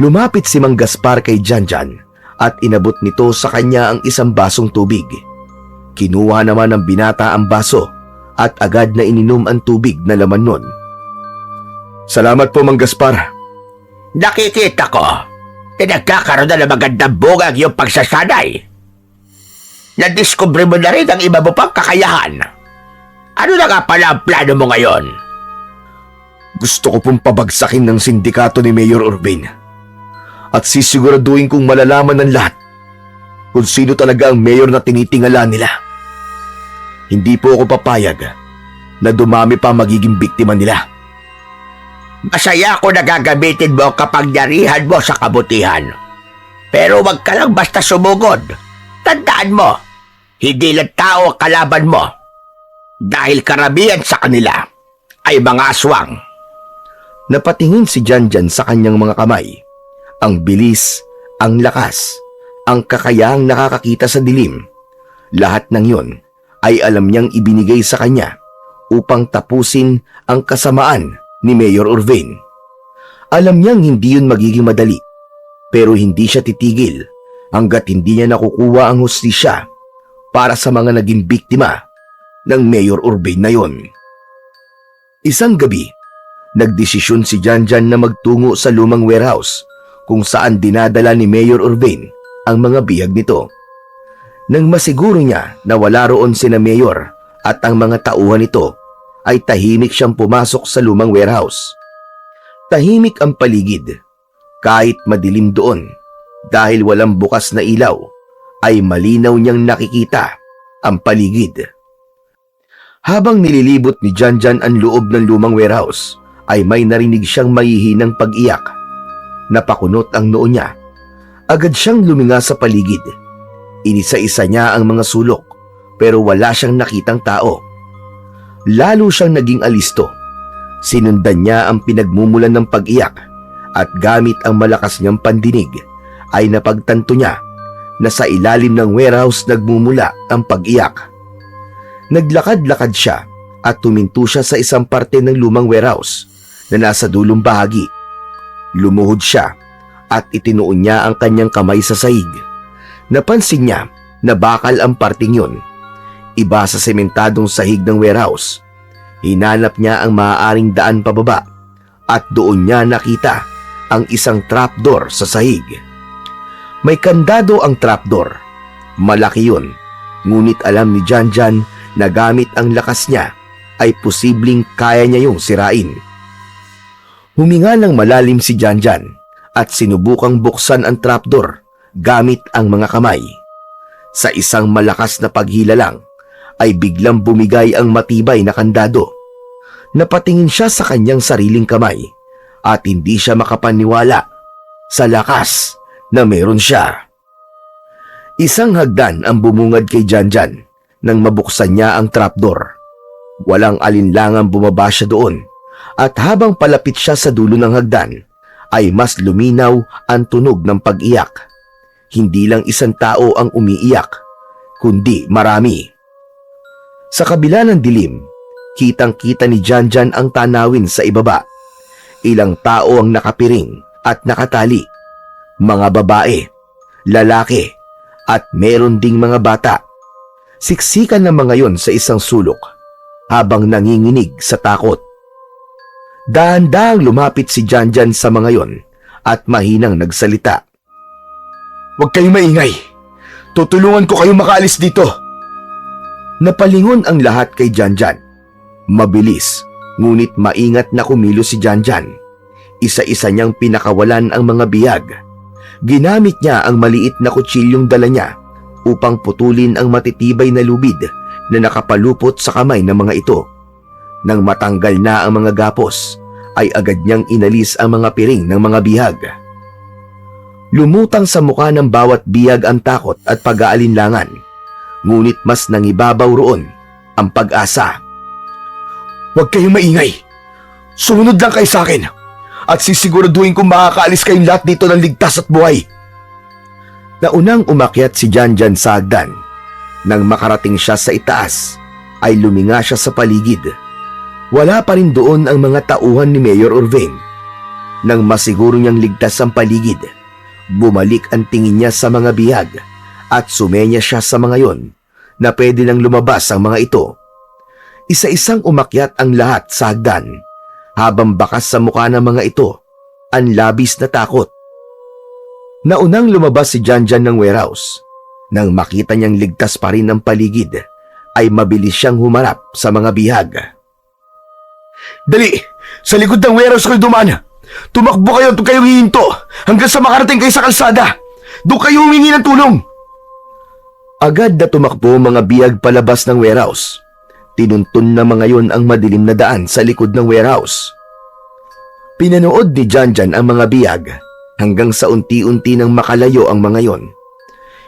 Speaker 2: Lumapit si Mang Gaspar kay Janjan at inabot nito sa kanya ang isang basong tubig. Kinuha naman ng binata ang baso at agad na ininom ang tubig na laman nun. Salamat po, Mang Gaspar.
Speaker 4: Nakikita ko na nagkakaroon na ng magandang bunga ang iyong pagsasanay. Nadiskubre mo na rin ang iba mo pang kakayahan. Ano na nga pala ang plano mo ngayon?
Speaker 2: Gusto ko pong pabagsakin ng sindikato ni Mayor Urbin. At sisiguraduhin kong malalaman ng lahat kung sino talaga ang mayor na tinitingala nila. Hindi po ako papayag na dumami pa magiging biktima nila.
Speaker 4: Masaya ako na gagamitin mo ang kapangyarihan mo sa kabutihan. Pero wag ka lang basta sumugod. Tandaan mo, hindi lang tao ang kalaban mo. Dahil karamihan sa kanila ay mga aswang.
Speaker 2: Napatingin si Janjan sa kanyang mga kamay. Ang bilis, ang lakas, ang kakayahang nakakakita sa dilim. Lahat ng yon ay alam niyang ibinigay sa kanya upang tapusin ang kasamaan ni Mayor Urbin. Alam niyang hindi yun magiging madali, pero hindi siya titigil hanggat hindi niya nakukuha ang hustisya para sa mga naging biktima ng Mayor Urbin na yon. Isang gabi, nagdesisyon si Janjan na magtungo sa lumang warehouse kung saan dinadala ni Mayor Urbin ang mga bihag nito. Nang masiguro niya na wala roon sina Mayor at ang mga tauhan nito, ay tahimik siyang pumasok sa lumang warehouse. Tahimik ang paligid. Kahit madilim doon, dahil walang bukas na ilaw, ay malinaw niyang nakikita ang paligid. Habang nililibot ni Janjan ang loob ng lumang warehouse, ay may narinig siyang mahihinang pag-iyak. Napakunot ang noo niya. Agad siyang luminga sa paligid. Inisa-isa niya ang mga sulok, pero wala siyang nakitang tao. Lalo siyang naging alisto. Sinundan niya ang pinagmumulan ng pag-iyak at gamit ang malakas niyang pandinig ay napagtanto niya na sa ilalim ng warehouse nagmumula ang pag-iyak. Naglakad-lakad siya at tuminto siya sa isang parte ng lumang warehouse na nasa dulong bahagi. Lumuhod siya at itinuon niya ang kanyang kamay sa sahig. Napansin niya na bakal ang parting yun. Iba sa sementadong sahig ng warehouse. Hinanap niya ang maaaring daan pababa at doon niya nakita ang isang trapdoor sa sahig. May kandado ang trapdoor. Malaki yun, ngunit alam ni Janjan na gamit ang lakas niya ay posibleng kaya niya yung sirain. Huminga ng malalim si Janjan at sinubukang buksan ang trapdoor gamit ang mga kamay. Sa isang malakas na paghila lang, ay biglang bumigay ang matibay na kandado. Napatingin siya sa kanyang sariling kamay at hindi siya makapaniwala sa lakas na meron siya. Isang hagdan ang bumungad kay Janjan nang mabuksan niya ang trapdoor. Walang alinlangang bumaba siya doon at habang palapit siya sa dulo ng hagdan ay mas luminaw ang tunog ng pag-iyak. Hindi lang isang tao ang umiiyak, kundi marami. Sa kabila ng dilim, kitang-kita ni Janjan ang tanawin sa ibaba. Ilang tao ang nakapiring at nakatali. Mga babae, lalaki, at meron ding mga bata. Siksikan ng mga yon sa isang sulok habang nanginginig sa takot. Dahan-dahang lumapit si Janjan sa mga yon at mahinang nagsalita.
Speaker 1: Huwag kayong maingay. Tutulungan ko kayong makaalis dito.
Speaker 2: Napalingon ang lahat kay Janjan. Mabilis, ngunit maingat na kumilos si Janjan. Isa-isa niyang pinakawalan ang mga biyag. Ginamit niya ang maliit na kutsilyong dala niya upang putulin ang matitibay na lubid na nakapalupot sa kamay ng mga ito. Nang matanggal na ang mga gapos, ay agad niyang inalis ang mga piring ng mga bihag. Lumutang sa mukha ng bawat biyag ang takot at pag-aalinlangan, ngunit mas nangibabaw roon ang pag-asa.
Speaker 1: Huwag kayong maingay. Sumunod lang kayo sa akin at sisiguraduhin kong makakaalis kayong lahat dito ng ligtas at buhay.
Speaker 2: Naunang umakyat si Janjan sa hagdan. Nang makarating siya sa itaas, ay luminga siya sa paligid. Wala pa rin doon ang mga tauhan ni Mayor Orvain. Nang masiguro niyang ligtas ang paligid, bumalik ang tingin niya sa mga bihag at sumenya siya sa mga yon na pwede nang lumabas ang mga ito. Isa-isang umakyat ang lahat sa hagdan habang bakas sa mukha ng mga ito ang labis na takot. Naunang lumabas si Janjan ng warehouse. Nang makita niyang ligtas pa rin ang paligid, ay mabilis siyang humarap sa mga bihag.
Speaker 1: Dali! Sa likod ng warehouse kayo dumaan. Tumakbo kayo at kayong hihinto hanggang sa makarating kayo sa kalsada. Doon kayo humingi ng tulong.
Speaker 2: Agad na tumakbo mga bihag palabas ng warehouse. Tinuntun na mga yon ang madilim na daan sa likod ng warehouse. Pinanood ni Janjan ang mga bihag hanggang sa unti-unti nang makalayo ang mga yon.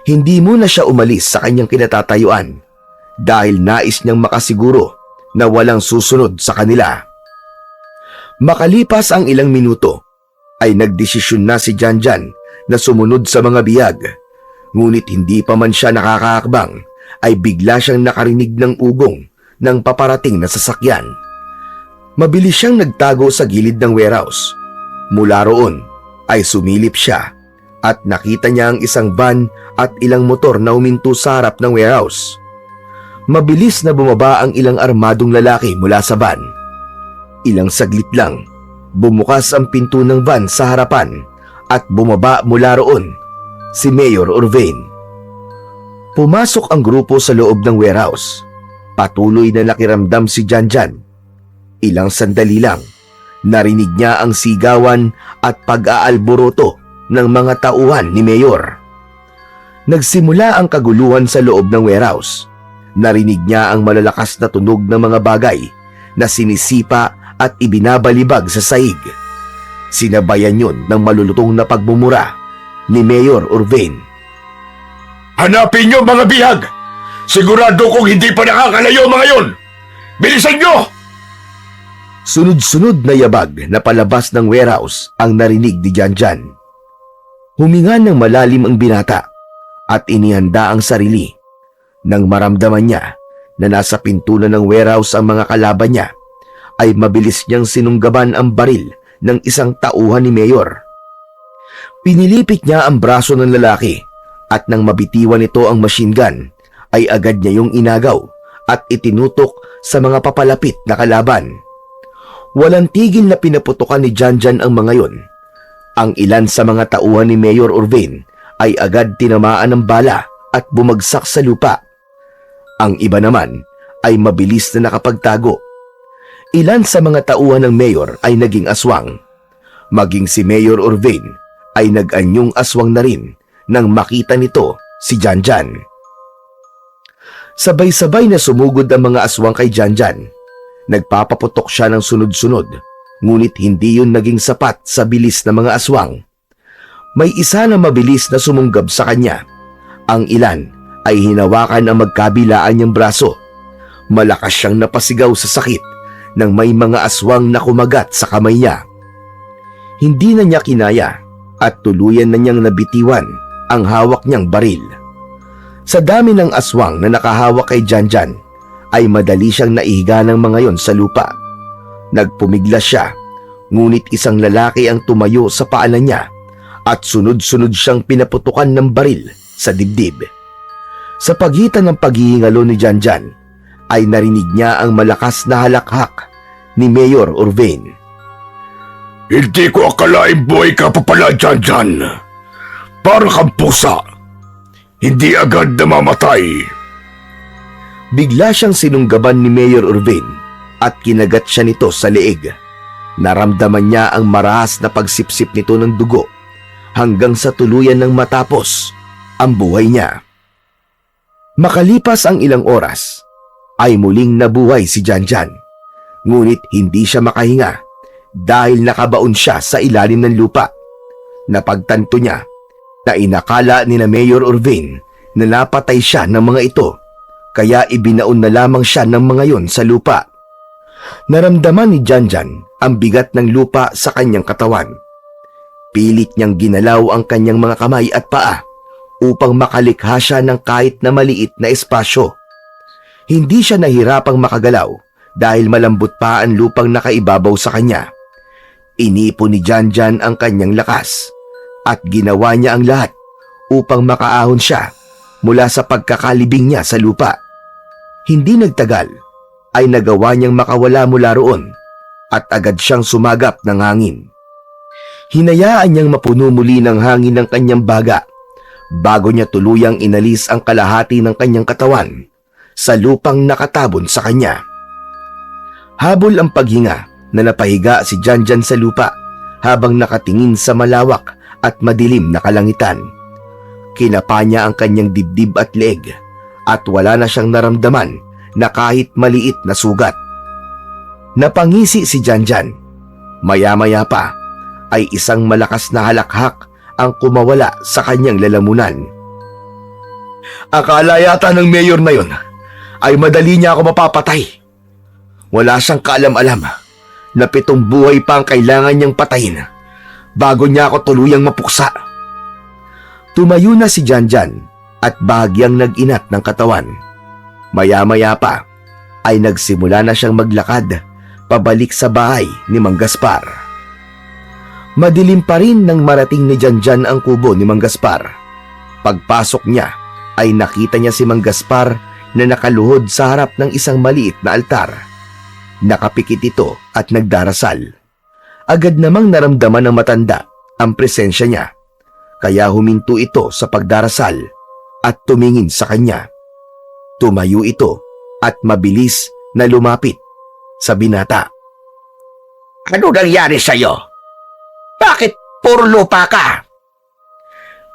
Speaker 2: Hindi muna siya umalis sa kanyang kinatatayuan dahil nais niyang makasiguro na walang susunod sa kanila. Makalipas ang ilang minuto, ay nagdesisyon na si Janjan na sumunod sa mga bihag. Ngunit hindi pa man siya nakakaakbang, ay bigla siyang nakarinig ng ugong ng paparating na sasakyan. Mabilis siyang nagtago sa gilid ng warehouse. Mula roon ay sumilip siya at nakita niya ang isang van at ilang motor na huminto sa harap ng warehouse. Mabilis na bumaba ang ilang armadong lalaki mula sa van. Ilang saglit lang, bumukas ang pinto ng van sa harapan at bumaba mula roon si Mayor Orvain. Pumasok ang grupo sa loob ng warehouse. Patuloy na nakiramdam si Janjan. Ilang sandali lang, narinig niya ang sigawan at pag-aalboroto ng mga tauhan ni Mayor. Nagsimula ang kaguluhan sa loob ng warehouse. Narinig niya ang malalakas na tunog ng mga bagay na sinisipa at ibinabalibag sa sahig. Sinabayan yun ng malulutong na pagmumura ni Mayor Orvain.
Speaker 3: Hanapin niyo mga bihag! Sigurado kong hindi pa nakakalayo mga yon! Bilisan niyo!
Speaker 2: Sunod-sunod na yabag na palabas ng warehouse ang narinig ni Janjan. Huminga ng malalim ang binata at inihanda ang sarili. Nang maramdaman niya na nasa pinto na ng warehouse ang mga kalaban niya, ay mabilis niyang sinunggaban ang baril ng isang tauhan ni Mayor. Pinilipit niya ang braso ng lalaki at nang mabitiwan nito ang machine gun, ay agad niya yung inagaw at itinutok sa mga papalapit na kalaban. Walang tigil na pinaputukan ni Janjan ang mga yon. Ang ilan sa mga tauhan ni Mayor Orvain ay agad tinamaan ng bala at bumagsak sa lupa. Ang iba naman ay mabilis na nakapagtago. Ilan sa mga tauhan ng mayor ay naging aswang. Maging si Mayor Orvain ay nag-anyong aswang na rin nang makita nito si Janjan. Sabay-sabay na sumugod ang mga aswang kay Janjan. Nagpapaputok siya ng sunod-sunod, ngunit hindi yun naging sapat sa bilis ng mga aswang. May isa na mabilis na sumunggab sa kanya. Ang ilan ay hinawakan ang magkabilaan niyang braso. Malakas siyang napasigaw sa sakit nang may mga aswang na kumagat sa kamay niya. Hindi na niya kinaya at tuluyan na niyang nabitiwan ang hawak niyang baril. Sa dami ng aswang na nakahawak kay Janjan, ay madali siyang naihiga ng mga yon sa lupa. Nagpumiglas siya, ngunit isang lalaki ang tumayo sa paanan niya at sunod-sunod siyang pinaputukan ng baril sa dibdib. Sa pagitan ng paghihingalo ni Janjan, ay narinig niya ang malakas na halakhak ni Mayor Urvain.
Speaker 3: Hindi ko akalaing buhay ka pa pala, Janjan. Para kang pusa. Hindi agad namamatay.
Speaker 2: Bigla siyang sinunggaban ni Mayor Urvain at kinagat siya nito sa leeg. Naramdaman niya ang marahas na pagsipsip nito ng dugo hanggang sa tuluyan ng matapos ang buhay niya. Makalipas ang ilang oras, ay muling nabuhay si Janjan. Ngunit hindi siya makahinga dahil nakabaon siya sa ilalim ng lupa. Napagtanto niya na inakala ni na Mayor Urvain na napatay siya ng mga ito, kaya ibinaon na lamang siya ng mga yon sa lupa. Naramdaman ni Janjan ang bigat ng lupa sa kanyang katawan. Pilit niyang ginalaw ang kanyang mga kamay at paa upang makalikha siya ng kahit na maliit na espasyo. Hindi siya nahirapang makagalaw dahil malambot pa ang lupang nakaibabaw sa kanya. Inipon ni Janjan ang kanyang lakas at ginawa niya ang lahat upang makaahon siya mula sa pagkakalibing niya sa lupa. Hindi nagtagal ay nagawa niyang makawala mula roon at agad siyang sumagap ng hangin. Hinayaan niyang mapuno muli ng hangin ng kanyang baga bago niya tuluyang inalis ang kalahati ng kanyang katawan sa lupang nakatabon sa kanya. Habol ang paghinga na napahiga si Janjan sa lupa habang nakatingin sa malawak at madilim na kalangitan. Kinapa niya ang kanyang dibdib at leeg at wala na siyang naramdaman na kahit maliit na sugat. Napangisi si Janjan. Maya-maya pa ay isang malakas na halakhak ang kumawala sa kanyang lalamunan. Akala yata ng mayor na yon ay madali niya ako mapapatay. Wala siyang kaalam-alam na 7 buhay pa ang kailangan niyang patayin bago niya ako tuluyang mapuksa. Tumayo na si Janjan at bahagyang nag-inat ng katawan. Maya-maya pa ay nagsimula na siyang maglakad pabalik sa bahay ni Mang Gaspar. Madilim pa rin nang marating ni Janjan ang kubo ni Mang Gaspar. Pagpasok niya ay nakita niya si Mang Gaspar na nakaluhod sa harap ng isang maliit na altar. Nakapikit ito at nagdarasal. Agad namang naramdaman ng matanda ang presensya niya, kaya huminto ito sa pagdarasal at tumingin sa kanya. Tumayo ito at mabilis na lumapit sa binata.
Speaker 4: Ano nangyari sa'yo? Bakit puro lupa ka?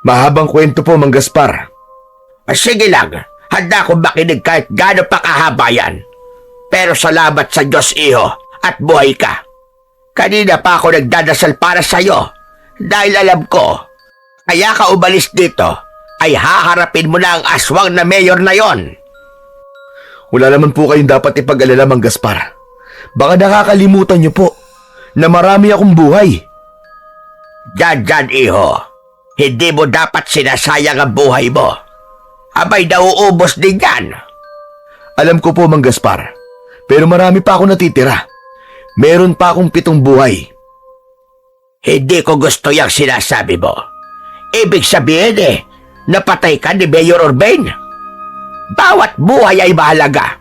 Speaker 2: Mahabang kwento po, Mang Gaspar.
Speaker 4: Sige lang, handa akong makinig kahit gaano pa kahaba yan. Pero salamat sa Diyos, iho, at buhay ka. Kanina pa ako nagdadasal para sa'yo dahil alam ko, kaya ka umalis dito ay haharapin mo na ang aswang na mayor na yon.
Speaker 2: Wala naman po kayong dapat ipag-alala, Mang Gaspar. Baka nakakalimutan niyo po na marami akong buhay.
Speaker 4: Janjan, iho, hindi mo dapat sinasayang ang buhay mo. Abay, nauubos din yan.
Speaker 2: Alam ko po, Mang Gaspar, pero marami pa ako natitira. Meron pa akong 7 buhay.
Speaker 4: Hindi ko gusto yung sinasabi mo. Ibig sabihin napatay ka ni Mayor Urbain. Bawat buhay ay mahalaga.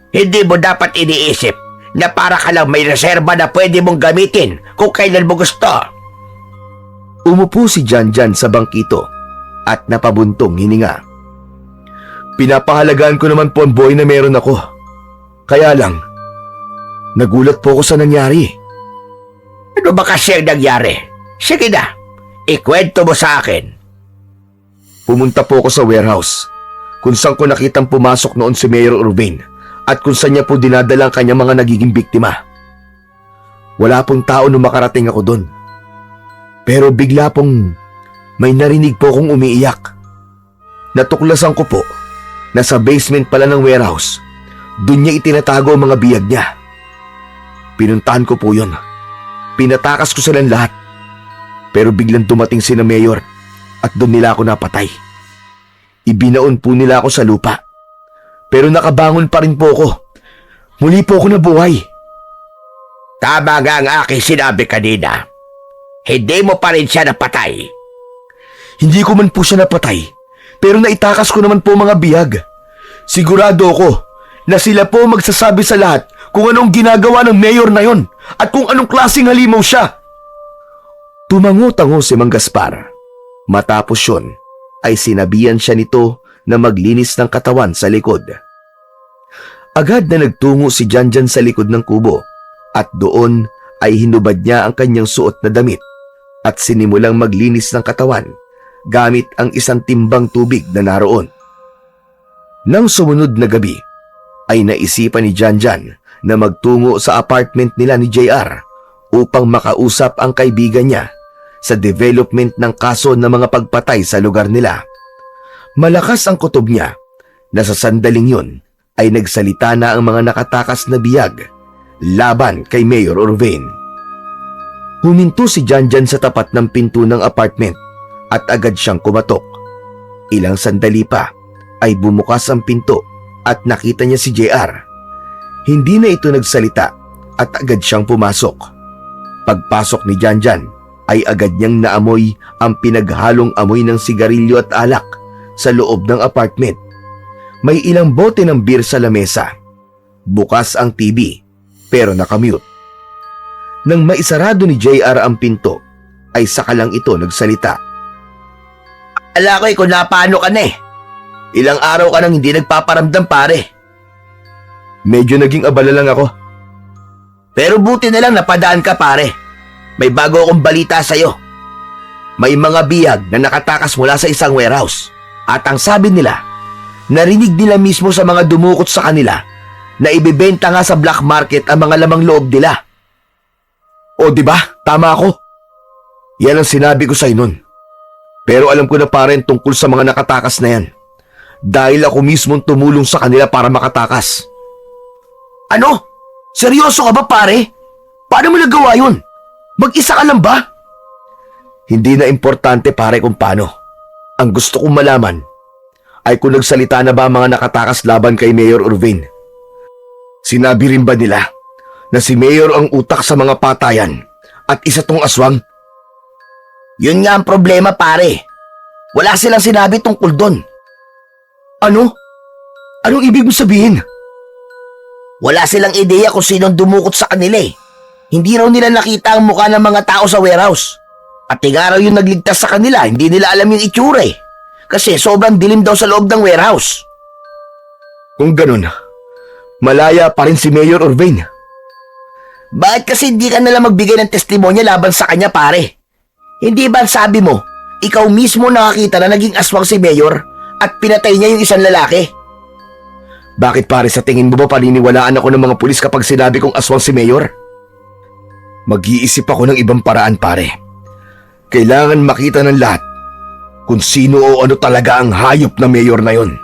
Speaker 4: Hindi mo dapat iniisip na para ka lang may reserba na pwede mong gamitin kung kailan mo gusto.
Speaker 2: Umupo si Janjan sa bangkito at napabuntong hininga. Pinapahalagaan ko naman po ang buhay na meron ako. Kaya lang, nagulat po ako sa nangyari.
Speaker 4: Ano ba kasi ang nangyari? Sige na, ikwento mo sa akin.
Speaker 2: Pumunta po ako sa warehouse kung saan ko nakitang pumasok noon si Mayor Urbain at kung saan niya po dinadala ang kanyang mga nagiging biktima. Wala pong tao nung makarating ako doon. Pero bigla pong may narinig po akong umiiyak. Natuklasan ko po na sa basement pala ng warehouse, doon niya itinatago ang mga biyag niya. Pinuntahan ko po yun. Pinatakas ko silang lahat. Pero biglang dumating si na Mayor at doon nila ako napatay. Ibinaon po nila ako sa lupa. Pero nakabangon pa rin po ako. Muli po ako nabuhay.
Speaker 4: Tama nga ang aking sinabi kanina. Hindi mo pa rin siya napatay.
Speaker 2: Hindi ko man po siya napatay, pero naitakas ko naman po mga bihag. Sigurado ako na sila po magsasabi sa lahat kung anong ginagawa ng mayor na yon at kung anong klaseng halimaw siya. Tumango-tango si Mang Gaspar. Matapos yun, ay sinabihan siya nito na maglinis ng katawan sa likod. Agad na nagtungo si Janjan sa likod ng kubo at doon ay hinubad niya ang kanyang suot na damit at sinimulang maglinis ng katawan gamit ang isang timbang tubig na naroon. Nang sumunod na gabi, ay naisipan ni Janjan na magtungo sa apartment nila ni JR upang makausap ang kaibigan niya sa development ng kaso ng mga pagpatay sa lugar nila. Malakas ang kutob niya na sa sandaling yun ay nagsalita na ang mga nakatakas na biyag laban kay Mayor Orvain. Huminto si Janjan sa tapat ng pinto ng apartment at agad siyang kumatok. Ilang sandali pa ay bumukas ang pinto at nakita niya si JR. Hindi na ito nagsalita at agad siyang pumasok. Pagpasok ni Janjan ay agad niyang naamoy ang pinaghalong amoy ng sigarilyo at alak sa loob ng apartment. May ilang bote ng beer sa lamesa. Bukas ang TV pero nakamute. Nang maisarado ni JR ang pinto ay saka lang ito nagsalita.
Speaker 4: Ala ko'y kung napaano ka na eh.
Speaker 1: Ilang araw ka nang hindi nagpaparamdam, pare.
Speaker 2: Medyo naging abala lang ako.
Speaker 1: Pero buti na lang napadaan ka, pare. May bago akong balita sa'yo. May mga biyag na nakatakas mula sa isang warehouse. At ang sabi nila, narinig nila mismo sa mga dumukot sa kanila na ibibenta nga sa black market ang mga lamang loob nila.
Speaker 2: O di ba? Tama ako. Yan ang sinabi ko sa'yo nun. Pero alam ko na pare tungkol sa mga nakatakas na yan. Dahil ako mismong tumulong sa kanila para makatakas.
Speaker 1: Ano? Seryoso ka ba, pare? Paano mo nagawa yun? Mag-isa ka lang ba?
Speaker 2: Hindi na importante pare kung paano. Ang gusto kong malaman ay kung nagsalita na ba ang mga nakatakas laban kay Mayor Orvain. Sinabi rin ba nila na si Mayor ang utak sa mga patayan at isa tong aswang?
Speaker 1: Yun nga ang problema, pare. Wala silang sinabi tungkol doon.
Speaker 2: Ano? Anong ibig mo sabihin?
Speaker 1: Wala silang ideya kung sinong dumukot sa kanila eh. Hindi raw nila nakita ang mukha ng mga tao sa warehouse. At nga raw yung nagligtas sa kanila, hindi nila alam yung itsura eh. Kasi sobrang dilim daw sa loob ng warehouse.
Speaker 2: Kung ganun, malaya pa rin si Mayor Orvain.
Speaker 1: Bakit kasi hindi ka nalang magbigay ng testimonya laban sa kanya, pare? Hindi ba sabi mo, ikaw mismo nakakita na naging aswang si Mayor at pinatay niya yung isang lalaki?
Speaker 2: Bakit pare sa tingin mo ba paniniwalaan ako ng mga pulis kapag sinabi kong aswang si Mayor? Mag-iisip ako ng ibang paraan pare. Kailangan makita ng lahat kung sino o ano talaga ang hayop na Mayor na yon.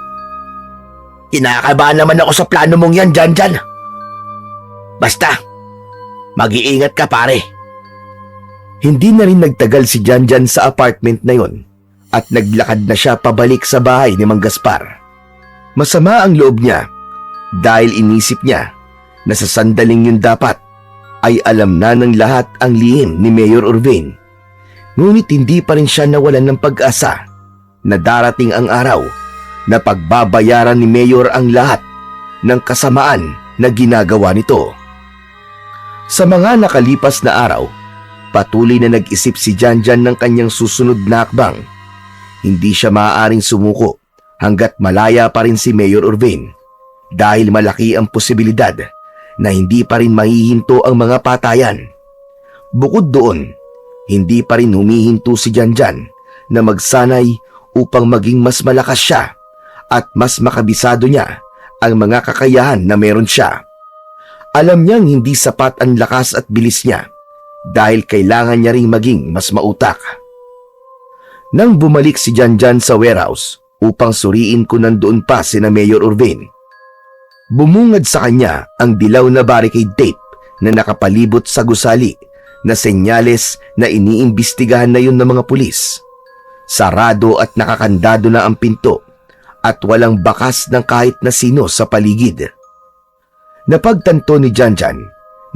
Speaker 1: Kinakabahan naman ako sa plano mong yan, Janjan. Basta, mag-iingat ka, pare.
Speaker 2: Hindi na rin nagtagal si Janjan sa apartment na yon at naglakad na siya pabalik sa bahay ni Mang Gaspar. Masama ang loob niya dahil inisip niya na sa sandaling yun dapat ay alam na ng lahat ang lihim ni Mayor Orvain. Ngunit hindi pa rin siya nawalan ng pag-asa na darating ang araw na pagbabayaran ni Mayor ang lahat ng kasamaan na ginagawa nito. Sa mga nakalipas na araw, patuloy na nag-isip si Janjan ng kanyang susunod na hakbang. Hindi siya maaaring sumuko hanggat malaya pa rin si Mayor Orvain dahil malaki ang posibilidad na hindi pa rin mahihinto ang mga patayan. Bukod doon, hindi pa rin humihinto si Janjan na magsanay upang maging mas malakas siya at mas makabisado niya ang mga kakayahan na meron siya. Alam niyang hindi sapat ang lakas at bilis niya dahil kailangan niya ring maging mas mautak. Nang bumalik si Janjan sa warehouse upang suriin kung nandoon pa sina Mayor Orvain, bumungad sa kanya ang dilaw na barricade tape na nakapalibot sa gusali na senyales na iniimbestigahan na yun ng mga pulis. Sarado at nakakandado na ang pinto at walang bakas ng kahit na sino sa paligid. Napagtanto ni Janjan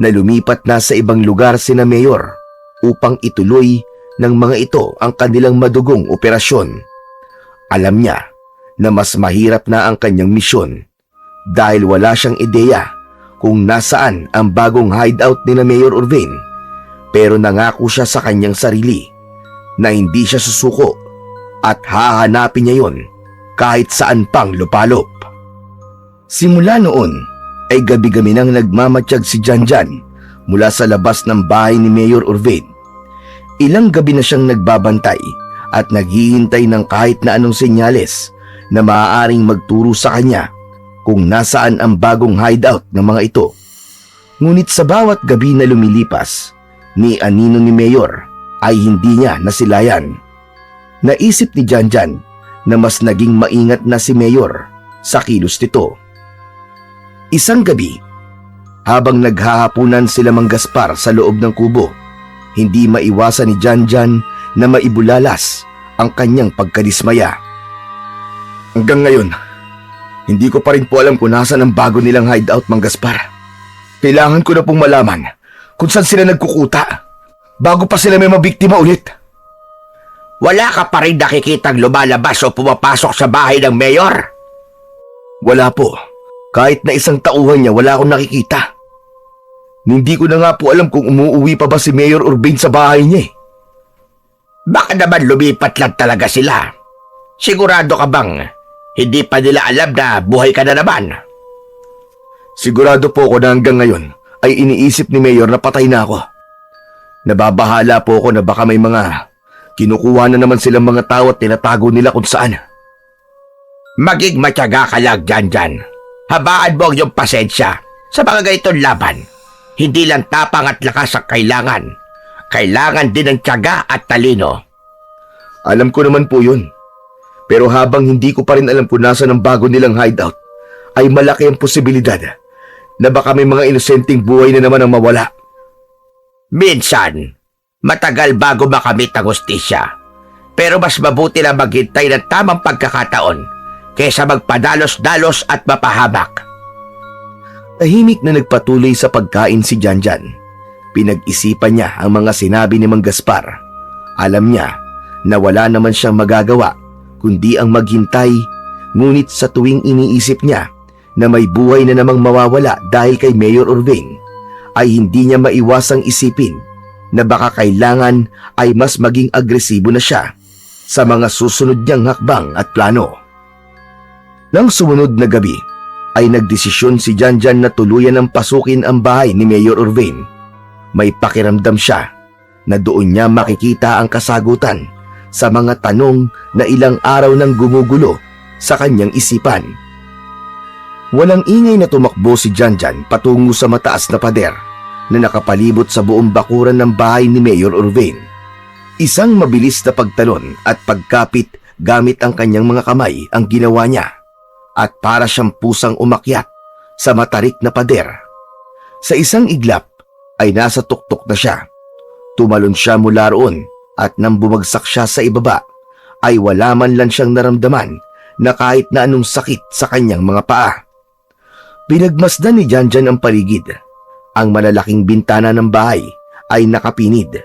Speaker 2: na lumipat na sa ibang lugar sina Mayor upang ituloy ng mga ito ang kanilang madugong operasyon. Alam niya na mas mahirap na ang kanyang misyon dahil wala siyang ideya kung nasaan ang bagong hideout ni na Mayor Urbane, pero nangako siya sa kanyang sarili na hindi siya susuko at hahanapin niya yon kahit saan pang lupalop. Simula noon ay gabi-gabi nang nagmamatsyag si Janjan mula sa labas ng bahay ni Mayor Urbane. Ilang gabi na siyang nagbabantay at naghihintay ng kahit na anong senyales na maaaring magturo sa kanya kung nasaan ang bagong hideout ng mga ito. Ngunit sa bawat gabi na lumilipas, ni anino ni Mayor ay hindi niya nasilayan. Naisip ni Janjan na mas naging maingat na si Mayor sa kilos nito. Isang gabi, habang naghahapunan sila Mang Gaspar sa loob ng kubo, hindi maiwasan ni Janjan na maibulalas ang kanyang pagkadismaya. Hanggang ngayon, hindi ko pa rin po alam kung nasaan ang bago nilang hideout, Mang Gaspar. Kailangan ko na pong malaman kung saan sila nagkukuta bago pa sila may mabiktima ulit.
Speaker 4: Wala ka pa rin nakikitang lumalabas o pumapasok sa bahay ng Mayor?
Speaker 2: Wala po. Kahit na isang tauhan niya, wala akong nakikita. Hindi ko na nga po alam kung umuuwi pa ba si Mayor Urbane sa bahay niya eh.
Speaker 4: Baka naman lumipat lang talaga sila. Sigurado ka bang hindi pa nila alam na buhay ka na naman?
Speaker 2: Sigurado po ako na hanggang ngayon ay iniisip ni Mayor na patay na ako. Nababahala po ako na baka may mga kinukuha na naman silang mga tao at tinatago nila kung saan.
Speaker 4: Maging matyaga ka lang, Janjan. Habaan mo ang iyong pasensya sa mga ganitong laban. Hindi lang tapang at lakas ang kailangan. Kailangan din ng tiyaga at talino.
Speaker 2: Alam ko naman po yun. Pero habang hindi ko pa rin alam kung nasa ng bago nilang hideout, ay malaki ang posibilidad na baka may mga inosenteng buhay na naman ang mawala.
Speaker 4: Minsan, matagal bago makamit ang hustisya. Pero mas mabuti na maghintay ng tamang pagkakataon kaysa magpadalos-dalos at mapahamak.
Speaker 2: Tahimik na nagpatuloy sa pagkain si Janjan. Pinag-isipan niya ang mga sinabi ni Mang Gaspar. Alam niya na wala naman siyang magagawa kundi ang maghintay, ngunit sa tuwing iniisip niya na may buhay na namang mawawala dahil kay Mayor Urbane, ay hindi niya maiwasang isipin na baka kailangan ay mas maging agresibo na siya sa mga susunod niyang hakbang at plano. Nang sumunod na gabi, ay nagdesisyon si Janjan na tuluyan ng pasukin ang bahay ni Mayor Urbane. May pakiramdam siya na doon niya makikita ang kasagutan sa mga tanong na ilang araw nang gumugulo sa kanyang isipan. Walang ingay na tumakbo si Janjan patungo sa mataas na pader na nakapalibot sa buong bakuran ng bahay ni Mayor Urbane. Isang mabilis na pagtalon at pagkapit gamit ang kanyang mga kamay ang ginawa niya, at para siyang pusang umakyat sa matarik na pader. Sa isang iglap ay nasa tuktok na siya. Tumalon siya mula roon at nang bumagsak siya sa ibaba ay wala man lang siyang naramdaman na kahit na anong sakit sa kanyang mga paa. Pinagmasdan ni Janjan ang paligid. Ang malalaking bintana ng bahay ay nakapinid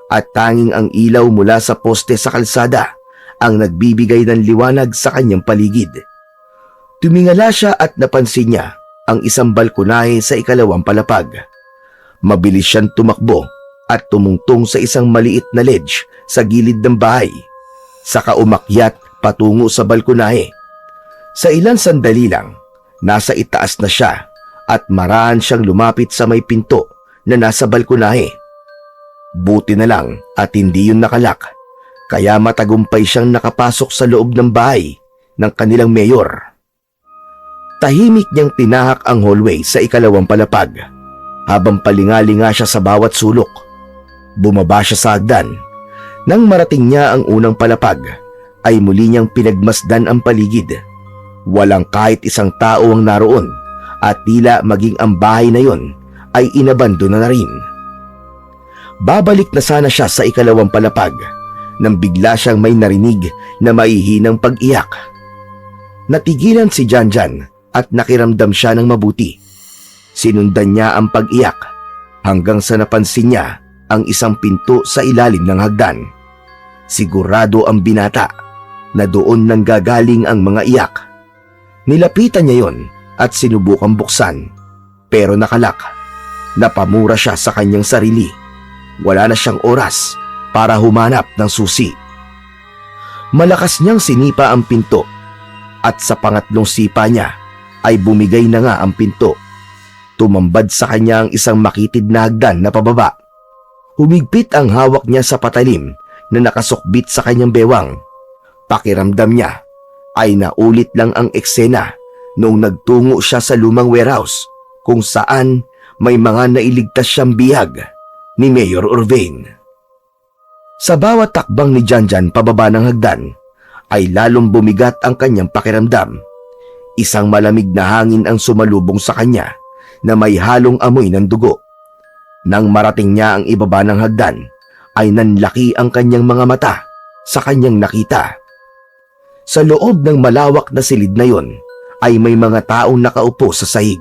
Speaker 2: at tanging ang ilaw mula sa poste sa kalsada ang nagbibigay ng liwanag sa kanyang paligid. Tumingala siya at napansin niya ang isang balkonahe sa ikalawang palapag. Mabilis siyang tumakbo at tumungtong sa isang maliit na ledge sa gilid ng bahay. Saka umakyat patungo sa balkonahe. Sa ilang sandali lang, nasa itaas na siya at marahan siyang lumapit sa may pinto na nasa balkonahe. Buti na lang at hindi yun nakalak, kaya matagumpay siyang nakapasok sa loob ng bahay ng kanilang mayor. Tahimik niyang tinahak ang hallway sa ikalawang palapag habang palingalinga siya sa bawat sulok. Bumaba siya sa hagdan. Nang marating niya ang unang palapag, ay muli niyang pinagmasdan ang paligid. Walang kahit isang tao ang naroon at tila maging ang bahay na yon ay inabandona na rin. Babalik na sana siya sa ikalawang palapag nang bigla siyang may narinig na maihinang pag-iyak. Natigilan si Janjan at nakiramdam siya ng mabuti. Sinundan niya ang pag-iyak hanggang sa napansin niya ang isang pinto sa ilalim ng hagdan. Sigurado ang binata na doon nanggagaling ang mga iyak. Nilapitan niya yon at sinubukang buksan, pero nakalak. Napamura siya sa kanyang sarili. Wala na siyang oras para humanap ng susi. Malakas niyang sinipa ang pinto at sa pangatlong sipa niya ay bumigay na nga ang pinto. Tumambad sa kanya ang isang makitid na hagdan na pababa. Humigpit ang hawak niya sa patalim na nakasukbit sa kanyang bewang. Pakiramdam niya ay naulit lang ang eksena noong nagtungo siya sa lumang warehouse kung saan may mga nailigtas siyang bihag ni Mayor Urvain. Sa bawat takbang ni Janjan pababa ng hagdan ay lalong bumigat ang kanyang pakiramdam. Isang malamig na hangin ang sumalubong sa kanya na may halong amoy ng dugo. Nang marating niya ang ibaba ng hagdan, ay nanlaki ang kanyang mga mata sa kanyang nakita. Sa loob ng malawak na silid na yon ay may mga taong nakaupo sa sahig.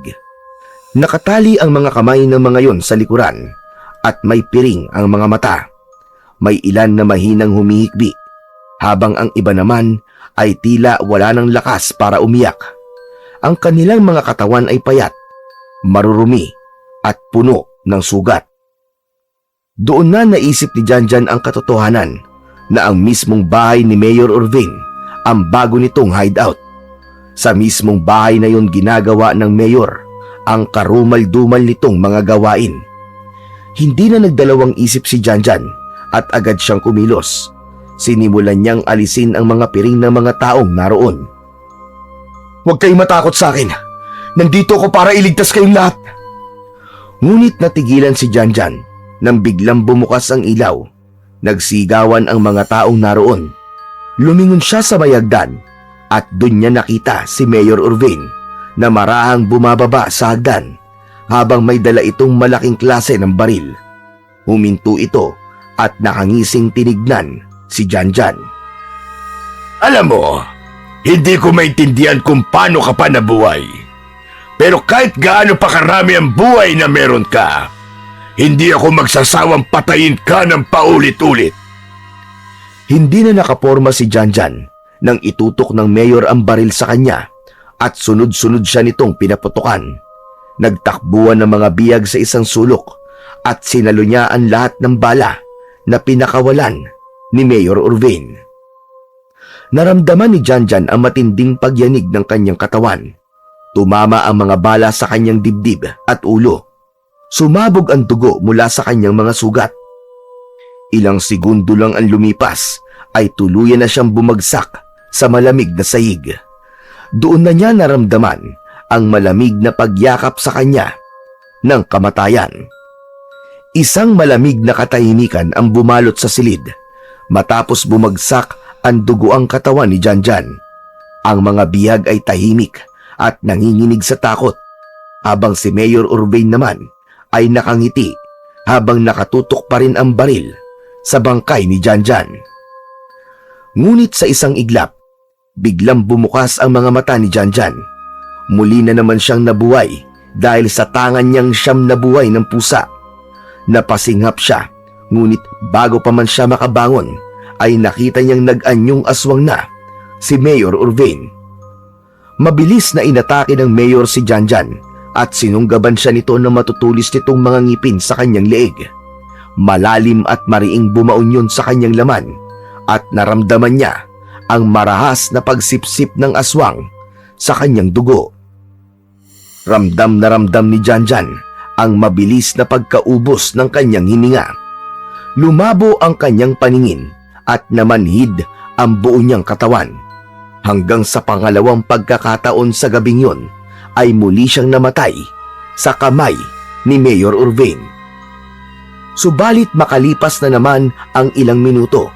Speaker 2: Nakatali ang mga kamay ng mga yon sa likuran at may piring ang mga mata. May ilan na mahinang humihikbi, habang ang iba naman ay tila wala ng lakas para umiyak. Ang kanilang mga katawan ay payat, marurumi at puno ng sugat. Doon na naisip ni Janjan ang katotohanan na ang mismong bahay ni Mayor Urvain ang bago nitong hideout. Sa mismong bahay na yon ginagawa ng mayor ang karumal-dumal nitong mga gawain. Hindi na nagdalawang isip si Janjan at agad siyang kumilos. Sinimulan niyang alisin ang mga piring ng mga taong naroon.
Speaker 1: Huwag kayong matakot sa akin. Nandito ako para iligtas kayong lahat.
Speaker 2: Ngunit natigilan si Janjan nang biglang bumukas ang ilaw. Nagsigawan ang mga taong naroon. Lumingon siya sa mayagdan at doon niya nakita si Mayor Urvain na marahang bumababa sa hagdan habang may dala itong malaking klase ng baril. Huminto ito at nakangising tinignan si Janjan.
Speaker 3: Alam mo, hindi ko maintindihan kung paano ka pa nabuhay. Pero kahit gaano pa karami ang buhay na meron ka, hindi ako magsasawang patayin ka ng paulit-ulit.
Speaker 2: Hindi na nakaporma si Janjan nang itutok ng mayor ang baril sa kanya at sunod-sunod siya nitong pinaputukan. Nagtakbuhan ng mga biyag sa isang sulok at sinalo niya ang lahat ng bala na pinakawalan ni Mayor Urvain. Naramdaman ni Janjan ang matinding pagyanig ng kanyang katawan. Tumama ang mga bala sa kanyang dibdib at ulo. Sumabog ang dugo mula sa kanyang mga sugat. Ilang segundo lang ang lumipas ay tuluyan na siyang bumagsak sa malamig na sahig. Doon na niya naramdaman ang malamig na pagyakap sa kanya ng kamatayan. Isang malamig na katahimikan ang bumalot sa silid matapos bumagsak ang dugoang katawan ni Janjan. Ang mga bihag ay tahimik at nanginginig sa takot, habang si Mayor Urvain naman ay nakangiti habang nakatutok pa rin ang baril sa bangkay ni Janjan. Ngunit sa isang iglap, biglang bumukas ang mga mata ni Janjan. Muli na naman siyang nabuhay dahil sa tangan niyang siyam na buhay ng pusa. Napasinghap siya, ngunit bago pa man siya makabangon ay nakita niyang nag-anyong aswang na si Mayor Urvain. Mabilis na inatake ng mayor si Janjan at sinunggaban siya nito na matutulis nitong mga ngipin sa kanyang leeg. Malalim at mariing bumaon yun sa kanyang laman at naramdaman niya ang marahas na pagsipsip ng aswang sa kanyang dugo. Ramdam na ramdam ni Janjan ang mabilis na pagkaubos ng kanyang hininga. Lumabo ang kanyang paningin at namanhid ang buo niyang katawan. Hanggang sa pangalawang pagkakataon sa gabing yon ay muli siyang namatay sa kamay ni Mayor Urvain. Subalit makalipas na naman ang ilang minuto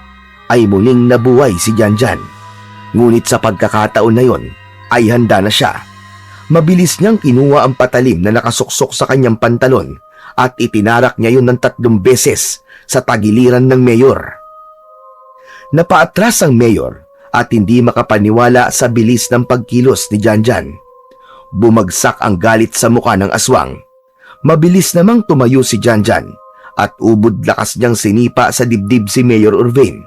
Speaker 2: ay muling nabuhay si Janjan. Ngunit sa pagkakataon na yon ay handa na siya. Mabilis niyang kinuha ang patalim na nakasuksok sa kanyang pantalon at itinarak niya yun ng 3 beses sa tagiliran ng mayor. Napaatras ang mayor at hindi makapaniwala sa bilis ng pagkilos ni Janjan. Bumagsak ang galit sa muka ng aswang. Mabilis namang tumayo si Janjan at ubod lakas niyang sinipa sa dibdib si Mayor Urvain.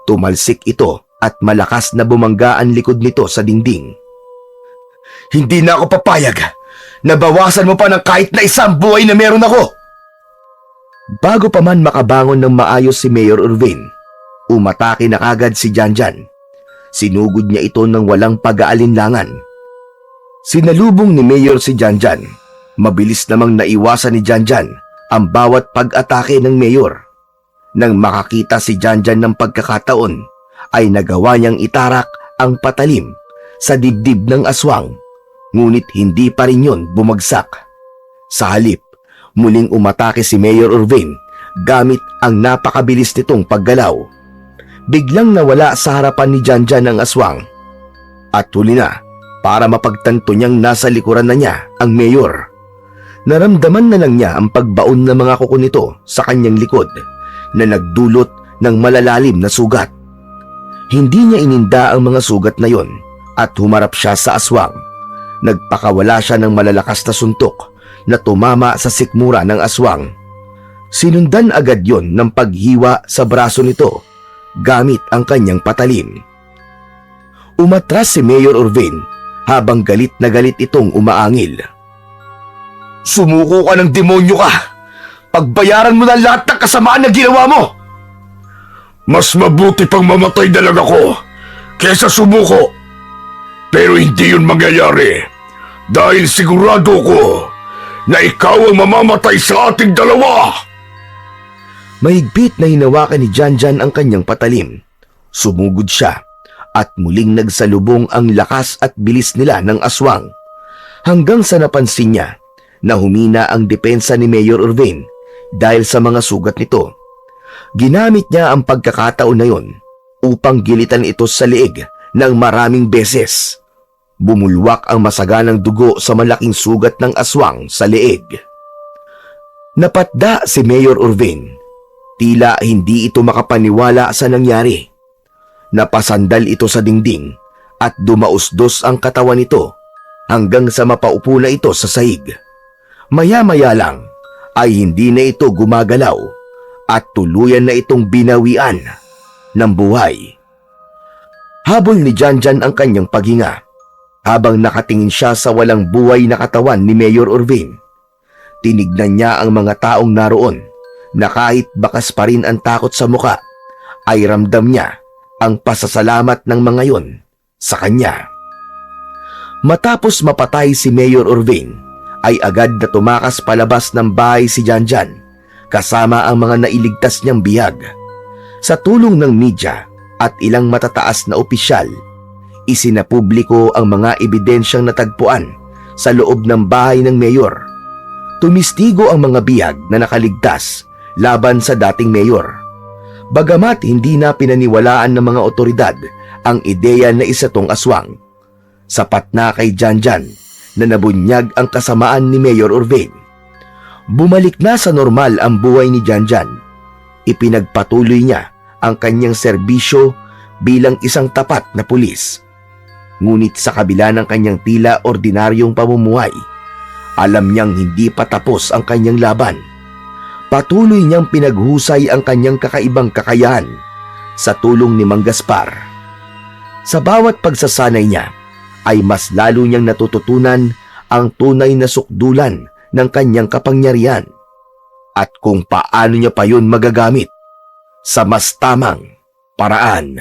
Speaker 2: Tumalsik ito at malakas na bumangga ang likod nito sa dingding. Hindi na ako papayag. Nabawasan mo pa ng kahit na isang buhay na meron ako. Bago pa man makabangon ng maayos si Mayor Urvain, umatake na kagad si Janjan. Sinugod niya ito ng walang pag-aalinlangan. Sinalubong ni Mayor si Janjan. Mabilis namang naiwasan ni Janjan ang bawat pag-atake ng Mayor. Nang makakita si Janjan ng pagkakataon, ay nagawa niyang itarak ang patalim sa dibdib ng aswang. Ngunit hindi pa rin yun bumagsak. Sa halip, muling umatake si Mayor Urvain gamit ang napakabilis nitong paggalaw. Biglang nawala sa harapan ni Janjan ang aswang. At huli na, para mapagtanto niyang nasa likuran na niya ang Mayor. Naramdaman na lang niya ang pagbaon ng mga kuko nito sa kanyang likod na nagdulot ng malalalim na sugat. Hindi niya ininda ang mga sugat na yon at humarap siya sa aswang. Nagpakawala siya ng malalakas na suntok na tumama sa sikmura ng aswang. Sinundan agad yon ng paghiwa sa braso nito gamit ang kanyang patalim. Umatras si Mayor Urvain habang galit na galit itong umaangil. Sumuko ka ng demonyo ka! Pagbayaran mo na lahat ng kasamaan na ginawa mo!
Speaker 3: Mas mabuti pang mamatay na lang ako kesa sumuko. Pero hindi yun mangyayari dahil sigurado ko na ikaw ang mamamatay sa ating dalawa.
Speaker 2: Mahigpit na hinawakan ni Janjan ang kanyang patalim. Sumugod siya at muling nagsalubong ang lakas at bilis nila ng aswang. Hanggang sa napansin niya na humina ang depensa ni Mayor Urvain dahil sa mga sugat nito. Ginamit niya ang pagkakataon na yon upang gilitan ito sa leeg ng maraming beses. Bumulwak ang masaganang dugo sa malaking sugat ng aswang sa leeg. Napatda si Mayor Urvain. Tila hindi ito makapaniwala sa nangyari. Napasandal ito sa dingding at dumausdos ang katawan nito hanggang sa mapaupo na ito sa sahig. Maya-maya lang ay hindi na ito gumagalaw at tuluyan na itong binawian ng buhay. Habol ni Janjan ang kanyang paghinga habang nakatingin siya sa walang buhay na katawan ni Mayor Urvain. Tinignan niya ang mga taong naroon na kahit bakas pa rin ang takot sa muka, ay ramdam niya ang pasasalamat ng mga yon sa kanya. Matapos mapatay si Mayor Urvain, ay agad na tumakas palabas ng bahay si Janjan kasama ang mga nailigtas niyang bihag. Sa tulong ng media at ilang matataas na opisyal, isinapubliko ang mga ebidensyang natagpuan sa loob ng bahay ng mayor. Tumistigo ang mga bihag na nakaligtas laban sa dating mayor. Bagamat hindi na pinaniwalaan ng mga otoridad ang ideya na isa tong aswang, sapat na kay Janjan na nabunyag ang kasamaan ni Mayor Urvain. Bumalik na sa normal ang buhay ni Janjan. Ipinagpatuloy niya ang kanyang serbisyo bilang isang tapat na pulis. Ngunit sa kabila ng kanyang tila ordinaryong pamumuhay, alam niyang hindi pa tapos ang kanyang laban. Patuloy niyang pinaghusay ang kanyang kakaibang kakayahan sa tulong ni Mang Gaspar. Sa bawat pagsasanay niya, ay mas lalo niyang natututunan ang tunay na sukdulan ng kanyang kapangyarihan at kung paano niya pa yun magagamit sa mas tamang paraan.